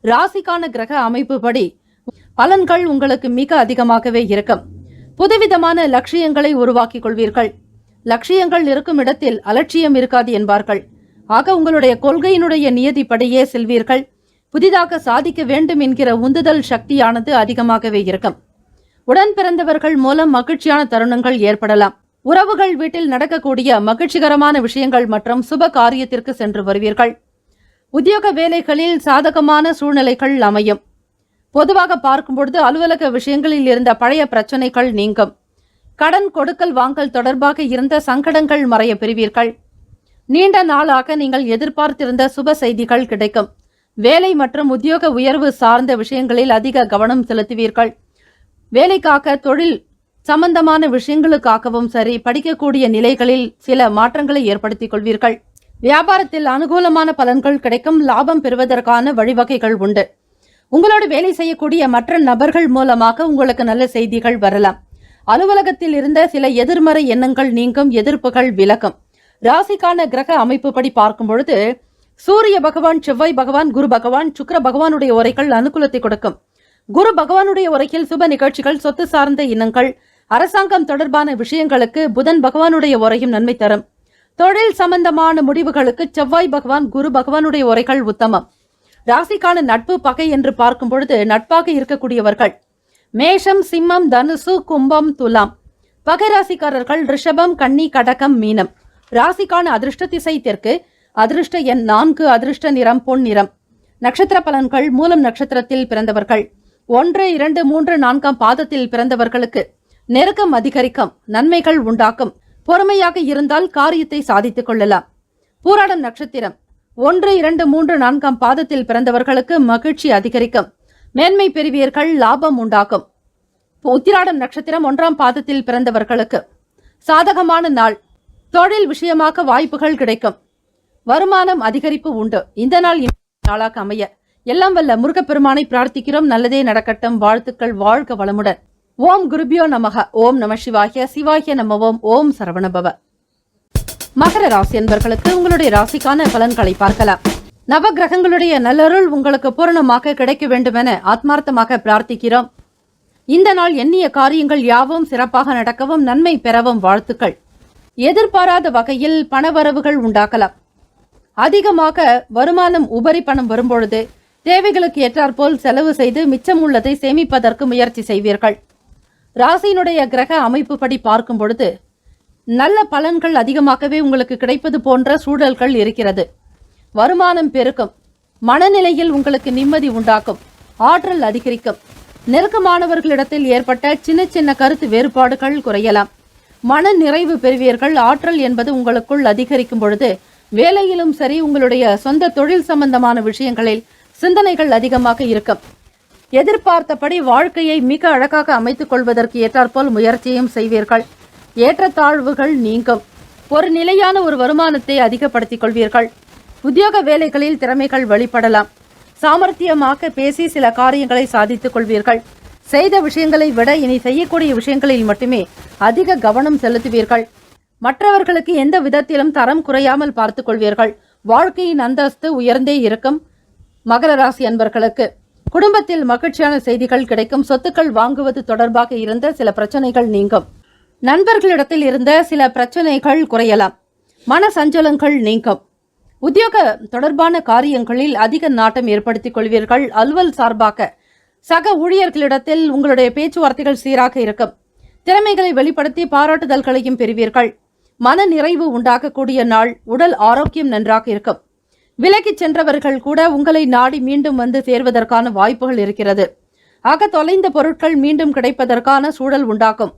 ராசிக்கான கிரக அமைப்புப்படி பலன்கள் உங்களுக்கு மிக அதிகமாகவே இருக்கும். புதுவிதமான லட்சியங்களை உருவாக்கிக் கொள்வீர்கள். லட்சியங்கள் இருக்கும் இடத்தில் அலட்சியம் இருக்காது என்பார்கள். ஆக உங்களுடைய கொள்கையினுடைய நியதிப்படியே செல்வீர்கள். புதிதாக சாதிக்க வேண்டும் என்கிற உந்துதல் சக்தியானது அதிகமாகவே இருக்கும். உடன் பிறந்தவர்கள் மூலம் மகிழ்ச்சியான தருணங்கள் ஏற்படலாம். உறவுகள் வீட்டில் நடக்கக்கூடிய மகிழ்ச்சிகரமான விஷயங்கள் மற்றும் சுப காரியத்திற்கு சென்று வருவீர்கள். உத்தியோக வேலைகளில் சாதகமான சூழ்நிலைகள் அமையும். பொதுவாக பார்க்கும்பொழுது அலுவலக விஷயங்களில் இருந்த பழைய பிரச்சனைகள் நீங்கும். கடன் கொடுக்கல் வாங்கல் தொடர்பாக இருந்த சங்கடங்கள் மறைய பெறுவீர்கள். நீண்ட நாளாக நீங்கள் எதிர்பார்த்திருந்த சுப செய்திகள் கிடைக்கும். வேலை மற்றும் உத்தியோக உயர்வு சார்ந்த விஷயங்களில் அதிக கவனம் செலுத்துவீர்கள். வேலைக்காக தொழில் சம்பந்தமான விஷயங்களுக்காகவும் சரி, படிக்கக்கூடிய நிலைகளில் சில மாற்றங்களை ஏற்படுத்திக் கொள்வீர்கள். வியாபாரத்தில் அனுகூலமான பலன்கள் கிடைக்கும். லாபம் பெறுவதற்கான வழிவகைகள் உண்டு. உங்களோடு வேலை செய்யக்கூடிய மற்ற நபர்கள் மூலமாக உங்களுக்கு நல்ல செய்திகள் வரலாம். அலுவலகத்தில் இருந்த சில எதிர்மறை எண்ணங்கள் நீங்கும். எதிர்ப்புகள் விலகும். ராசிக்கான கிரக அமைப்புப்படி பார்க்கும் பொழுது சூரிய பகவான், செவ்வாய் பகவான், குரு பகவான், சுக்கிர பகவானுடைய உரைகள் அனுகூலத்தை கொடுக்கும். குரு பகவானுடைய உரையில் சுப நிகழ்ச்சிகள், சொத்து சார்ந்த எண்ணங்கள், அரசாங்கம் தொடர்பான விஷயங்களுக்கு புதன் பகவானுடைய உரையும் நன்மை தரும். தொழில் சம்பந்தமான முடிவுகளுக்கு செவ்வாய் பகவான், குரு பகவானுடைய உரைகள் உத்தமம். ராசிக்கான நட்பு பகை என்று பார்க்கும் பொழுது நட்பாக இருக்கக்கூடியவர்கள் மேஷம், சிம்மம், தனுசு, கும்பம், துலாம். பகை ராசிக்காரர்கள் ரிஷபம், கன்னி, கடகம், மீனம். ராசிக்கான அதிர்ஷ்ட திசை தெற்கு, அதிர்ஷ்ட எண் 4, அதிர்ஷ்ட நிறம் பொன் நிறம். நட்சத்திர பலன்கள். மூலம் நட்சத்திரத்தில் பிறந்தவர்கள் 1, 2, 3, 4ஆம் பாதத்தில் பிறந்தவர்களுக்கு நெருக்கம் அதிகரிக்கும். நன்மைகள் உண்டாக்கும். பொறுமையாக இருந்தால் காரியத்தை சாதித்துக் கொள்ளலாம். பூராடம் நட்சத்திரம் 1, 2, 3, 4ஆம் பாதத்தில் பிறந்தவர்களுக்கு மகிழ்ச்சி அதிகரிக்கும். மேன்மை பெறுவீர்கள். லாபம் உண்டாகும். உத்திராடம் நட்சத்திரம் 1ஆம் பாதத்தில் பிறந்தவர்களுக்கு சாதகமான நாள். தொழில் விஷயமாக வாய்ப்புகள் கிடைக்கும். வருமானம் அதிகரிப்பு உண்டு. இந்த நாள் நாளாக அமைய எல்லாம் வல்ல முருகப்பெருமானை பிரார்த்திக்கிறோம். நல்லதே நடக்கட்டும். வாழ்த்துக்கள். வாழ்க வளமுடன். ஓம் குருபியோ நமக. ஓம் நம சிவாய. சிவாய நமவோம். ஓம் சரவணபவ. மகர ராசி என்பர்களுக்கு உங்களுடைய ராசிக்கான பலன்களை பார்க்கலாம். நவ கிரகங்களுடைய நல்லருள் உங்களுக்கு பூரணமாக கிடைக்க வேண்டுமென ஆத்மார்த்தமாக பிரார்த்திக்கிறோம். இந்த நாள் எண்ணிய காரியங்கள் யாவும் சிறப்பாக நடக்கவும் நன்மை பெறவும் வாழ்த்துக்கள். எதிர்பாராத வகையில் பணவரவுகள் உண்டாக்கலாம். அதிகமாக வருமானம் உபரி பணம் வரும்பொழுது தேவைகளுக்கு ஏற்றாற்போல் செலவு செய்து மிச்சம் உள்ளதை சேமிப்பதற்கு முயற்சி செய்வீர்கள். ராசியினுடைய கிரக அமைப்புப்படி பார்க்கும் பொழுது நல்ல பலன்கள் அதிகமாகவே உங்களுக்கு கிடைப்பது போன்ற சூழல்கள் இருக்கிறது. வருமானம் பெருக்கும். மனநிலையில் உங்களுக்கு நிம்மதி உண்டாக்கும். ஆற்றல் அதிகரிக்கும். நெருக்கமானவர்களிடத்தில் ஏற்பட்ட சின்ன சின்ன கருத்து வேறுபாடுகள் குறையலாம். மன நிறைவு பெறுவீர்கள். ஆற்றல் என்பது உங்களுக்குள் அதிகரிக்கும் பொழுது வேலையிலும் சரி, உங்களுடைய சொந்த தொழில் சம்பந்தமான விஷயங்களில் சிந்தனைகள் அதிகமாக இருக்கும். எதிர்பார்த்தபடி வாழ்க்கையை மிக அழகாக அமைத்துக் கொள்வதற்கு ஏற்றாற்போல் முயற்சியும் செய்வீர்கள். ஏற்றத்தாழ்வுகள் நீங்கும். ஒரு நிலையான ஒரு வருமானத்தை அதிகப்படுத்திக் கொள்வீர்கள். உத்தியோக வேலைகளில் திறமைகள் வெளிப்படலாம். சாமர்த்தியமாக பேசி சில காரியங்களை சாதித்துக் கொள்வீர்கள். செய்த விஷயங்களை விட இனி செய்யக்கூடிய விஷயங்களில் மட்டுமே அதிக கவனம் செலுத்துவீர்கள். மற்றவர்களுக்கு எந்த விதத்திலும் தரம் குறையாமல் பார்த்துக் கொள்வீர்கள். வாழ்க்கையின் அந்தஸ்து உயர்ந்தே இருக்கும். மகர ராசி அன்பர்களுக்கு குடும்பத்தில் மகிழ்ச்சியான செய்திகள் கிடைக்கும். சொத்துக்கள் வாங்குவது தொடர்பாக இருந்த சில பிரச்சனைகள் நீங்கும். நண்பர்களிடத்தில் இருந்த சில பிரச்சனைகள் குறையலாம். மன சஞ்சலங்கள் நீங்கும். உத்தியோக தொடர்பான காரியங்களில் அதிக நாட்டம் ஏற்படுத்திக் கொள்வீர்கள். அலுவல் சார்பாக சக ஊழியர்களிடத்தில் உங்களுடைய பேச்சுவார்த்தைகள் சீராக இருக்கும். திறமைகளை வெளிப்படுத்தி பாராட்டுதல்களையும் பெறுவீர்கள். மன நிறைவு உண்டாகக்கூடிய நாள். உடல் ஆரோக்கியம் நன்றாக இருக்கும். விலகிச் சென்றவர்கள் கூட உங்களை நாடி மீண்டும் வந்து சேர்வதற்கான வாய்ப்புகள் இருக்கிறது. ஆக தொலைந்த பொருட்கள் மீண்டும் கிடைப்பதற்கான சூழல் உண்டாகும்.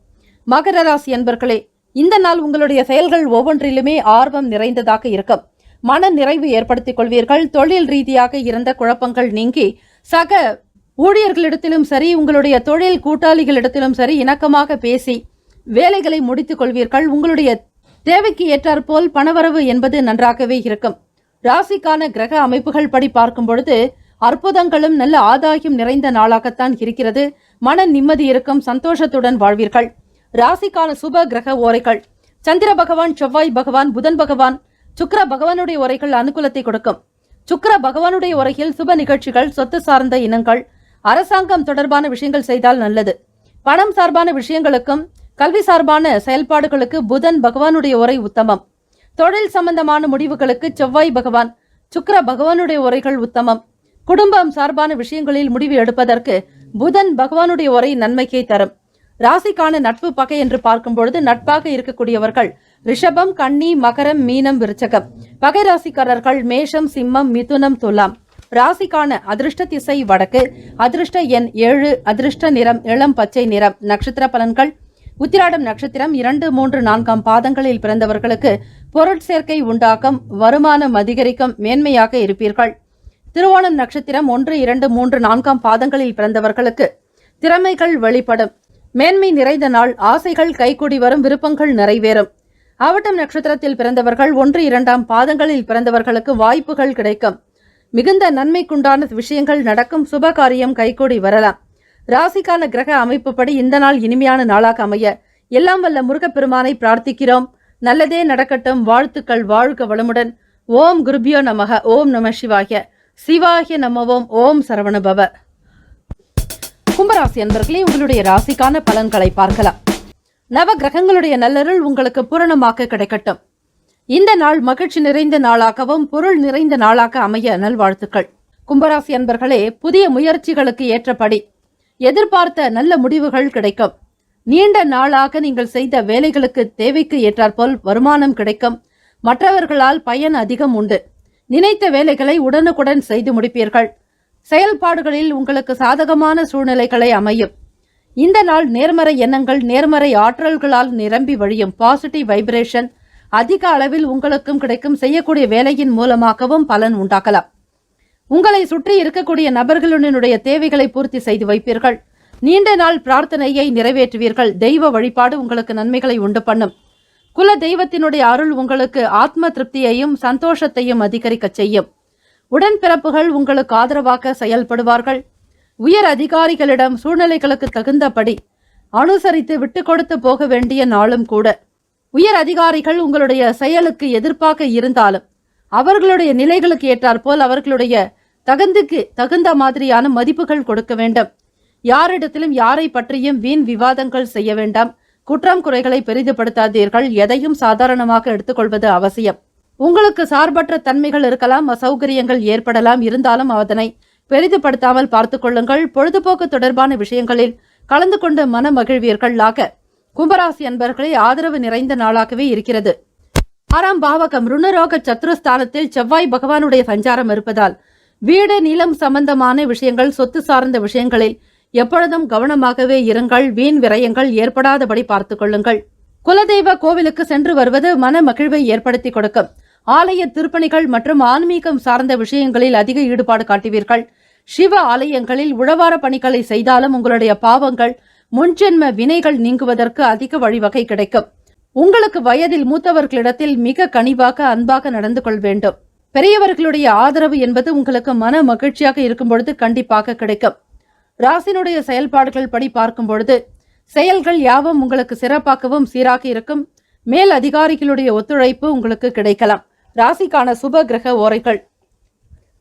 மகர ராசி அன்பர்களே, இந்த நாள் உங்களுடைய செயல்கள் ஒவ்வொன்றிலுமே ஆர்வம் நிறைந்ததாக இருக்கும். மன நிறைவு ஏற்படுத்திக் கொள்வீர்கள். தொழில் ரீதியாக இருந்த குழப்பங்கள் நீங்கி சக ஊழியர்களிடத்திலும் சரி, உங்களுடைய தொழில் கூட்டாளிகளிடத்திலும் சரி இணக்கமாக பேசி வேலைகளை முடித்துக் கொள்வீர்கள். உங்களுடைய தேவைக்கு ஏற்றாற்போல் பணவரவு என்பது நன்றாகவே இருக்கும். ராசிக்கான கிரக அமைப்புகள் படி பார்க்கும் பொழுது அற்புதங்களும் நல்ல ஆதாயம் நிறைந்த நாளாகத்தான் இருக்கிறது. மன நிம்மதி இருக்கும். சந்தோஷத்துடன் வாழ்வீர்கள். ராசிக்கான சுப கிரக ஓரைகள்: சந்திர பகவான், செவ்வாய் பகவான், புதன் பகவான், சுக்கிர பகவானுடைய உரைகள் அனுகூலத்தை கொடுக்கும். சுக்கிர பகவானுடைய உரையில் சுப நிகழ்ச்சிகள், சொத்து சார்ந்த இனங்கள், அரசாங்கம் தொடர்பான விஷயங்கள் செய்தால் நல்லது. பணம் சார்பான விஷயங்களுக்கும் கல்வி சார்பான செயல்பாடுகளுக்கு புதன் பகவானுடைய உரை உத்தமம். தொழில் சம்பந்தமான முடிவுகளுக்கு செவ்வாய் பகவான், சுக்கிர பகவானுடைய உரைகள் உத்தமம். குடும்பம் சார்பான விஷயங்களில் முடிவு எடுப்பதற்கு புதன் பகவானுடைய உரை நன்மைக்கை தரும். ராசிக்கான நட்பு பகை என்று பார்க்கும் பொழுது நட்பாக இருக்கக்கூடியவர்கள் ரிஷபம், கன்னி, மகரம், மீனம், விருச்சகம். பகை ராசிக்காரர்கள் மேஷம், சிம்மம், மிதுனம், துலாம். ராசிக்கான அதிர்ஷ்ட திசை வடக்கு. அதிர்ஷ்ட எண் 7. அதிர்ஷ்ட நிறம் இளம் பச்சை நிறம். நட்சத்திர பலன்கள்: உத்திராடம் நட்சத்திரம் 2, 3, 4 பாதங்களில் பிறந்தவர்களுக்கு பொருட்சேர்க்கை உண்டாகும். வருமானம் அதிகரிக்கும். மேன்மையாக இருப்பீர்கள். திருவோணம் நட்சத்திரம் 1, 2, 3, 4 பாதங்களில் பிறந்தவர்களுக்கு திறமைகள் வெளிப்படும். மேன்மை நிறைந்த நாள். ஆசைகள் கைகூடி வரும். விருப்பங்கள் நிறைவேறும். அவிட்டம் நட்சத்திரத்தில் பிறந்தவர்கள் 1, 2 பாதங்களில் பிறந்தவர்களுக்கு வாய்ப்புகள் கிடைக்கும். மிகுந்த நன்மைக்குண்டான விஷயங்கள் நடக்கும். சுபகாரியம் கைகூடி வரலாம். ராசிக்கான கிரக அமைப்புப்படி இந்த நாள் இனிமையான நாளாக அமைய எல்லாம் வல்ல முருகப்பெருமானை பிரார்த்திக்கிறோம். நல்லதே நடக்கட்டும். வாழ்த்துக்கள். வாழ்க வளமுடன். ஓம் குருபியோ நமக. ஓம் நம சிவாய. சிவாய நமவோம். ஓம் சரவணபவ. கும்பராசி அன்பர்களே, உங்களுடைய ராசிக்கான பலன்களை பார்க்கலாம். நவ கிரகங்களுடைய நல்லருள் உங்களுக்கு பூரணமாக கிடைக்கட்டும். இந்த நாள் மகிழ்ச்சி நிறைந்த நாளாகவும் பொருள் நிறைந்த நாளாக அமைய நல்வாழ்த்துக்கள். கும்பராசி அன்பர்களே, புதிய முயற்சிகளுக்கு ஏற்றபடி எதிர்பார்த்த நல்ல முடிவுகள் கிடைக்கும். நீண்ட நாளாக நீங்கள் செய்த வேலைகளுக்கு தேவைக்கு ஏற்றாற்போல் வருமானம் கிடைக்கும். மற்றவர்களால் பயன் அதிகம் உண்டு. நினைத்த வேலைகளை உடனுக்குடன் செய்து முடிப்பீர்கள். செயல்பாடுகளில் உங்களுக்கு சாதகமான சூழ்நிலைகளை அமையும். இந்த நாள் நேர்மறை எண்ணங்கள், நேர்மறை ஆற்றல்களால் நிரம்பி வழியும். பாசிட்டிவ் வைப்ரேஷன் அதிக அளவில் உங்களுக்கும் கிடைக்கும். செய்யக்கூடிய வேலையின் மூலமாகவும் பலன் உண்டாகலாம். உங்களை சுற்றி இருக்கக்கூடிய நபர்களுடைய தேவைகளை பூர்த்தி செய்து வைப்பீர்கள். நீண்ட நாள் பிரார்த்தனையை நிறைவேற்றுவீர்கள். தெய்வ வழிபாடு உங்களுக்கு நன்மைகளை உண்டு பண்ணும். குல தெய்வத்தினுடைய அருள் உங்களுக்கு ஆத்ம திருப்தியையும் சந்தோஷத்தையும் அதிகரிக்க செய்யும். உடன்பிறப்புகள் உங்களுக்கு ஆதரவாக செயல்படுவார்கள். உயர் அதிகாரிகளிடம் சூழ்நிலைகளுக்கு தகுந்தபடி அனுசரித்து விட்டு கொடுத்து போக வேண்டிய நாளும் கூட. உயர் அதிகாரிகள் உங்களுடைய செயலுக்கு எதிர்ப்பாக இருந்தாலும் அவர்களுடைய நிலைகளுக்கு ஏற்றாற்போல் அவர்களுடைய தகுந்த மாதிரியான மதிப்புகள் கொடுக்க வேண்டும். யாரிடத்திலும் யாரை பற்றியும் வீண் விவாதங்கள் செய்ய வேண்டாம். குற்றம் குறைகளை பெரிதுபடுத்தாதீர்கள். எதையும் சாதாரணமாக எடுத்துக்கொள்வது அவசியம். உங்களுக்கு சார்பற்ற தன்மைகள் இருக்கலாம், அசௌகரியங்கள் ஏற்படலாம். இருந்தாலும் அதனை பெரிதுபடுத்தாமல் பார்த்துக் கொள்ளுங்கள். பொழுதுபோக்கு தொடர்பான விஷயங்களில் கலந்து கொண்டு மன மகிழ்வீர்களாக. கும்பராசி அன்பர்களே, ஆதரவு நிறைந்த நாளாகவே இருக்கிறது. 6ஆம் பாவகம் ருணரோக சத்ருஸ்தானத்தில் செவ்வாய் பகவானுடைய சஞ்சாரம் இருப்பதால் வீடு, நிலம் சம்பந்தமான விஷயங்கள், சொத்து சார்ந்த விஷயங்களில் எப்பொழுதும் கவனமாகவே இருங்கள். வீண் விரயங்கள் ஏற்படாதபடி பார்த்துக் கொள்ளுங்கள். குலதெய்வ கோவிலுக்கு சென்று வருவது மன மகிழ்வை ஏற்படுத்தி கொடுக்கும். ஆலய திருப்பணிகள் மற்றும் ஆன்மீகம் சார்ந்த விஷயங்களில் அதிக ஈடுபாடு காட்டுவீர்கள். சிவ ஆலயங்களில் உழவார பணிகளை செய்தாலும் உங்களுடைய பாவங்கள், முன்ஜென்ம வினைகள் நீங்குவதற்கு அதிக வழிவகை கிடைக்கும். உங்களுக்கு வயதில் மூத்தவர்களிடத்தில் மிக கனிவாக, அன்பாக நடந்து கொள்ள வேண்டும். பெரியவர்களுடைய ஆதரவு என்பது உங்களுக்கு மன மகிழ்ச்சியாக இருக்கும் பொழுது கண்டிப்பாக கிடைக்கும். ராசினுடைய செயல்பாடுகள் படி பார்க்கும் பொழுது செயல்கள் யாவும் உங்களுக்கு சிறப்பாகவும் சீராக இருக்கும். மேல் அதிகாரிகளுடைய ஒத்துழைப்பு உங்களுக்கு கிடைக்கலாம். ராசிக்கான சுப கிரக ஓரைகள்: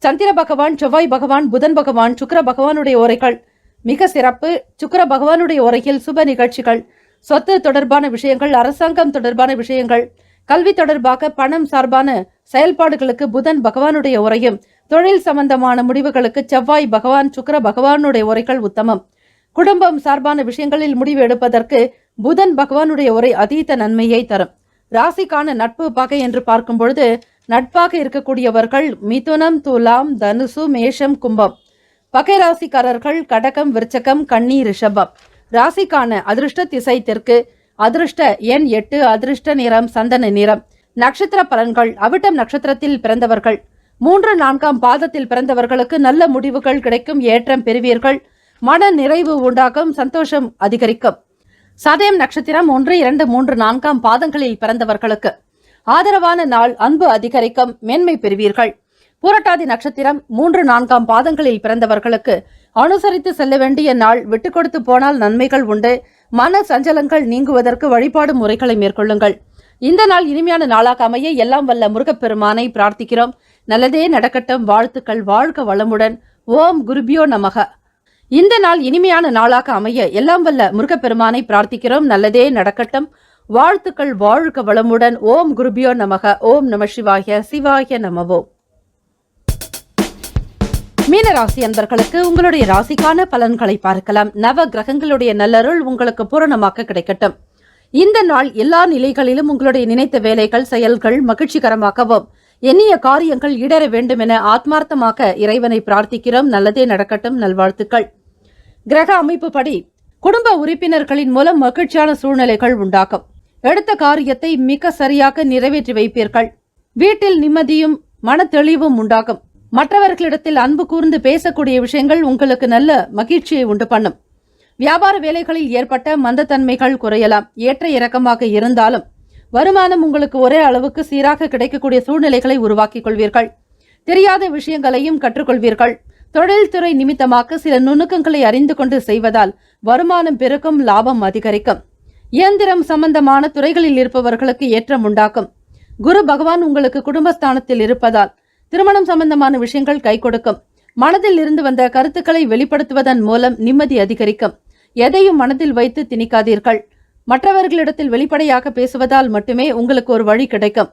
சந்திர பகவான், செவ்வாய் பகவான், புதன் பகவான், சுக்கிர பகவானுடைய ஓரைகள் மிக சிறப்பு. சுக்கிர பகவானுடைய ஓரையில் சுப நிகழ்ச்சிகள், சொத்து தொடர்பான விஷயங்கள், அரசாங்கம் தொடர்பான விஷயங்கள், கல்வி தொடர்பாக பணம் சார்பான செயல்பாடுகளுக்கு புதன் பகவானுடைய உரையும், தொழில் சம்பந்தமான முடிவுகளுக்கு செவ்வாய் பகவான், சுக்கிர பகவானுடைய உரைகள் உத்தமம். குடும்பம் சார்பான விஷயங்களில் முடிவு எடுப்பதற்கு புதன் பகவானுடைய உரை அதீத நன்மையை தரும். ராசிக்கான நட்பு பகை என்று பார்க்கும் பொழுது நட்பாக இருக்கக்கூடியவர்கள் மிதுனம், துலாம், தனுசு, மேஷம், கும்பம். பகை ராசிக்காரர்கள் கடகம், விருச்சகம், கன்னி, ரிஷபம். ராசிக்கான அதிர்ஷ்ட திசை தெற்கு. அதிர்ஷ்ட எண் 8. அதிர்ஷ்ட நிறம் சந்தன நிறம். நட்சத்திர பலன்கள்: அவிட்டம் நட்சத்திரத்தில் பிறந்தவர்கள் 3, 4ஆம் பாதத்தில் பிறந்தவர்களுக்கு நல்ல முடிவுகள் கிடைக்கும். ஏற்றம் பெறுவீர்கள். மன நிறைவு உண்டாகும். சந்தோஷம் அதிகரிக்கும். சதயம் நட்சத்திரம் 1, 2, 3, 4ஆம் பாதங்களில் பிறந்தவர்களுக்கு ஆதரவான நாள். அன்பு அதிகரிக்கும். மேன்மை பெறுவீர்கள். பூரட்டாதி நட்சத்திரம் 3, 4ஆம் பாதங்களில் பிறந்தவர்களுக்கு அனுசரித்து செல்ல வேண்டிய நாள். விட்டு கொடுத்து போனால் நன்மைகள் உண்டு. மன சஞ்சலங்கள் நீங்குவதற்கு வழிபாடு முறைகளை மேற்கொள்ளுங்கள். இந்த நாள் இனிமையான நாளாக அமைய எல்லாம் வல்ல முருகப்பெருமானை பிரார்த்திக்கிறோம். நல்லதே நடக்கட்டும். வாழ்த்துக்கள். வாழ்க வளமுடன். ஓம் குருபியோ நமக. இந்த நாள் இனிமையான நாளாக அமைய எல்லாம் வல்ல முருகப்பெருமானை பிரார்த்திக்கிறோம். நல்லதே நடக்கட்டும். வாழ்த்துக்கள். வாழ்க வளமுடன். ஓம் குருபியோ நமக. ஓம் நம சிவாய. சிவாய நமவோ. மீனராசி அன்பர்களுக்கு உங்களுடைய ராசிக்கான பலன்களை பார்க்கலாம். நவ கிரகங்களுடைய நல்லருள் உங்களுக்கு பூரணமாக கிடைக்கட்டும். இந்த நாள் எல்லா நிலைகளிலும் உங்களுடைய நினைத்த வேலைகள், செயல்கள் மகிழ்ச்சிகரமாகவும், எண்ணிய காரியங்கள் ஈடேற வேண்டும் என ஆத்மார்த்தமாக இறைவனை பிரார்த்திக்கிறோம். நல்லதே நடக்கட்டும். நல்வாழ்த்துக்கள். கிரக அமைப்பு படி குடும்ப உறுப்பினர்களின் மூலம் மகிழ்ச்சியான சூழ்நிலைகள் உண்டாகும். எடுத்த காரியத்தை மிக சரியாக நிறைவேற்றி வைப்பீர்கள். வீட்டில் நிம்மதியும் மன தெளிவும் உண்டாகும். மற்றவர்களிடத்தில் அன்பு கூர்ந்து பேசக்கூடிய விஷயங்கள் உங்களுக்கு நல்ல மகிழ்ச்சியை உண்டு பண்ணும். வியாபார வேலைகளில் ஏற்பட்ட மந்தத்தன்மைகள் குறையலாம். ஏற்ற இறக்கமாக இருந்தாலும் வருமானம் உங்களுக்கு ஒரே அளவுக்கு சீராக கிடைக்கக்கூடிய சூழ்நிலைகளை உருவாக்கிக் கொள்வீர்கள். தெரியாத விஷயங்களையும் கற்றுக்கொள்வீர்கள். தொழில்துறை நிமித்தமாக சில நுணுக்கங்களை அறிந்து கொண்டு செய்வதால் வருமானம் பெருக்கும். லாபம் அதிகரிக்கும். இயந்திரம் சம்பந்தமான துறைகளில் இருப்பவர்களுக்கு ஏற்றம் உண்டாக்கும். குரு பகவான் உங்களுக்கு குடும்பஸ்தானத்தில் இருப்பதால் திருமணம் சம்பந்தமான விஷயங்கள் கை கொடுக்கும். மனதில் இருந்து வந்த கருத்துக்களை வெளிப்படுத்துவதன் மூலம் நிம்மதி அதிகரிக்கும். எதையும் மனதில் வைத்து திணிக்காதீர்கள். மற்றவர்களிடத்தில் வெளிப்படையாக பேசுவதால் மட்டுமே உங்களுக்கு ஒரு வழி கிடைக்கும்.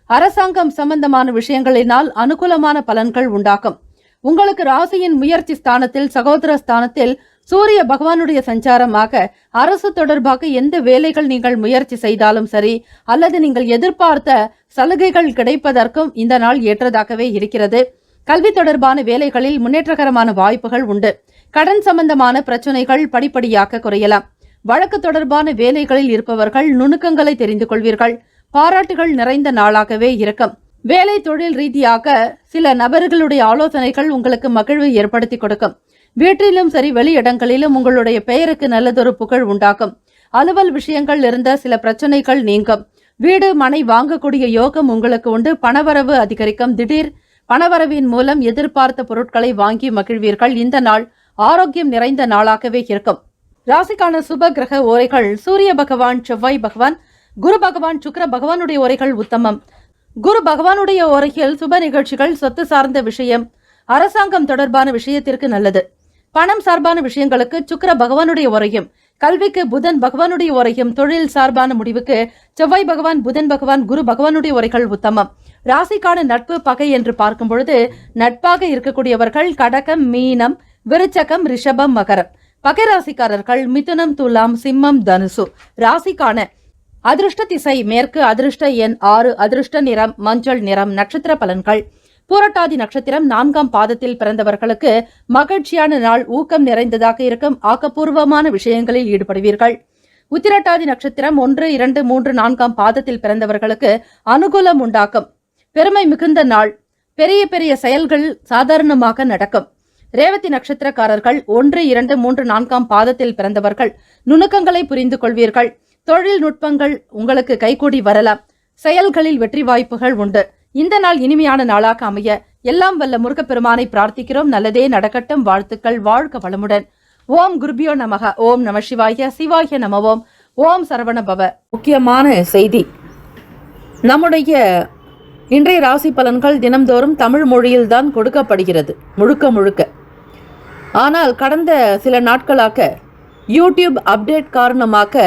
அரசாங்கம் சம்பந்தமான விஷயங்களினால் அனுகூலமான பலன்கள் உண்டாகும். உங்களுக்கு ராசியின் முயற்சி ஸ்தானத்தில், சகோதர ஸ்தானத்தில் சூரிய பகவானுடைய சஞ்சாரமாக அரசு தொடர்பாக எந்த வேலைகள் நீங்கள் முயற்சி செய்தாலும் சரி, அல்லது நீங்கள் எதிர்பார்த்த சலுகைகள் கிடைப்பதற்கும் இந்த நாள் ஏற்றதாகவே இருக்கிறது. கல்வி தொடர்பான வேலைகளில் முன்னேற்றகரமான வாய்ப்புகள் உண்டு. கடன் சம்பந்தமான பிரச்சனைகள் படிப்படியாக குறையலாம். வழக்கு தொடர்பான வேலைகளில் இருப்பவர்கள் நுணுக்கங்களை தெரிந்து கொள்வீர்கள். பாராட்டுகள் நிறைந்த நாளாகவே இருக்கும். வேலை தொழில் ரீதியாக சில நபர்களுடைய ஆலோசனைகள் உங்களுக்கு மகிழ்வு ஏற்படுத்தி கொடுக்கும். வீட்டிலும் சரி வெளியிடங்களிலும் உங்களுடைய பெயருக்கு நல்லதொரு புகழ் உண்டாகும். அலுவல் விஷயங்கள் இருந்த சில பிரச்சனைகள் நீங்கும். வீடு மனை வாங்கக்கூடிய யோகம் உங்களுக்கு உண்டு. பணவரவு அதிகரிக்கும். திடீர் பணவரவின் மூலம் எதிர்பார்த்த பொருட்களை வாங்கி மகிழ்வீர்கள். இந்த நாள் ஆரோக்கியம் நிறைந்த நாளாகவே இருக்கும். ராசிக்கான சுப கிரக ஓரைகள்: சூரிய பகவான், செவ்வாய் பகவான், குரு பகவான், சுக்கிர பகவானுடைய ஓரைகள் உத்தமம். குரு பகவானுடைய ஓரையில் சுப நிகழ்ச்சிகள், சொத்து சார்ந்த விஷயம், அரசாங்கம் தொடர்பான விஷயத்திற்கு நல்லது. பணம் சார்பான விஷயங்களுக்கு சுக்கிர பகவானுடைய ஓரையும், கல்விக்கு புதன் பகவானுடைய ஓரையும், தொழில் சார்பான முடிவுக்கு செவ்வாய் பகவான், புதன் பகவான், குரு பகவானுடைய ஓரைகள் உத்தமம். ராசிக்கான நட்பு பகை என்று பார்க்கும் பொழுது நட்பாக இருக்கக்கூடியவர்கள் கடகம், மீனம், விருச்சகம், ரிஷபம், மகரம். பகை ராசிக்காரர்கள் மிதுனம், துலாம், சிம்மம், தனுசு. ராசிக்கான அதிர்ஷ்ட திசை மேற்கு. அதிர்ஷ்ட எண் 6. அதிர்ஷ்ட நிறம் மஞ்சள் நிறம். நட்சத்திர பலன்கள்: பூரட்டாதி நட்சத்திரம் 4ஆம் பாதத்தில் பிறந்தவர்களுக்கு மகிழ்ச்சியான நாள். ஊக்கம் நிறைந்ததாக இருக்கும். ஆக்கப்பூர்வமான விஷயங்களில் ஈடுபடுவீர்கள். உத்திரட்டாதி நட்சத்திரம் 1, 2, 3, 4ஆம் பாதத்தில் பிறந்தவர்களுக்கு அனுகூலம் உண்டாக்கும். பெருமை மிகுந்த நாள். பெரிய பெரிய செயல்கள் சாதாரணமாக நடக்கும். ரேவதி நட்சத்திரக்காரர்கள் 1, 2, 3, 4ஆம் பாதத்தில் பிறந்தவர்கள் நுணுக்கங்களை புரிந்து கொள்வீர்கள். தொழில்நுட்பங்கள் உங்களுக்கு கைகூடி வரலாம். செயல்களில் வெற்றி வாய்ப்புகள் உண்டு. இந்த நாள் இனிமையான நாளாக அமைய எல்லாம் வல்ல முருகப்பெருமானை பிரார்த்திக்கிறோம். நல்லதே நடக்கட்டும். வாழ்த்துக்கள். வாழ்க வளமுடன். ஓம் குருபியோ நமக. ஓம் நம சிவாய. சிவாய நமவோம். ஓம் சரவண பவ.
முக்கியமான செய்தி, நம்முடைய இன்றைய ராசி பலன்கள் தினம்தோறும் தமிழ் மொழியில்தான் கொடுக்கப்படுகிறது முழுக்க. ஆனால் கடந்த சில நாட்களாக யூடியூப் அப்டேட் காரணமாக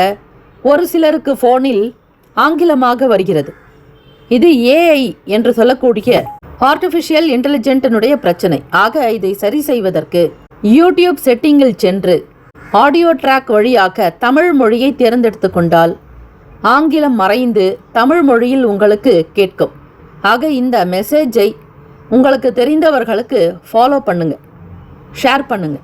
ஒரு சிலருக்கு ஃபோனில் ஆங்கிலமாக வருகிறது. இது ஏஐ என்று சொல்லக்கூடிய ஆர்டிஃபிஷியல் இன்டெலிஜென்ட்டினுடைய பிரச்சனை. ஆக இதை சரி செய்வதற்கு யூடியூப் செட்டிங்கில் சென்று ஆடியோ ட்ராக் வழியாக தமிழ் மொழியை தேர்ந்தெடுத்து கொண்டால் ஆங்கிலம் மறைந்து தமிழ் மொழியில் உங்களுக்கு கேட்கும். ஆக இந்த மெசேஜை உங்களுக்கு தெரிந்தவர்களுக்கு ஃபாலோ பண்ணுங்க, ஷேர் பண்ணுங்க.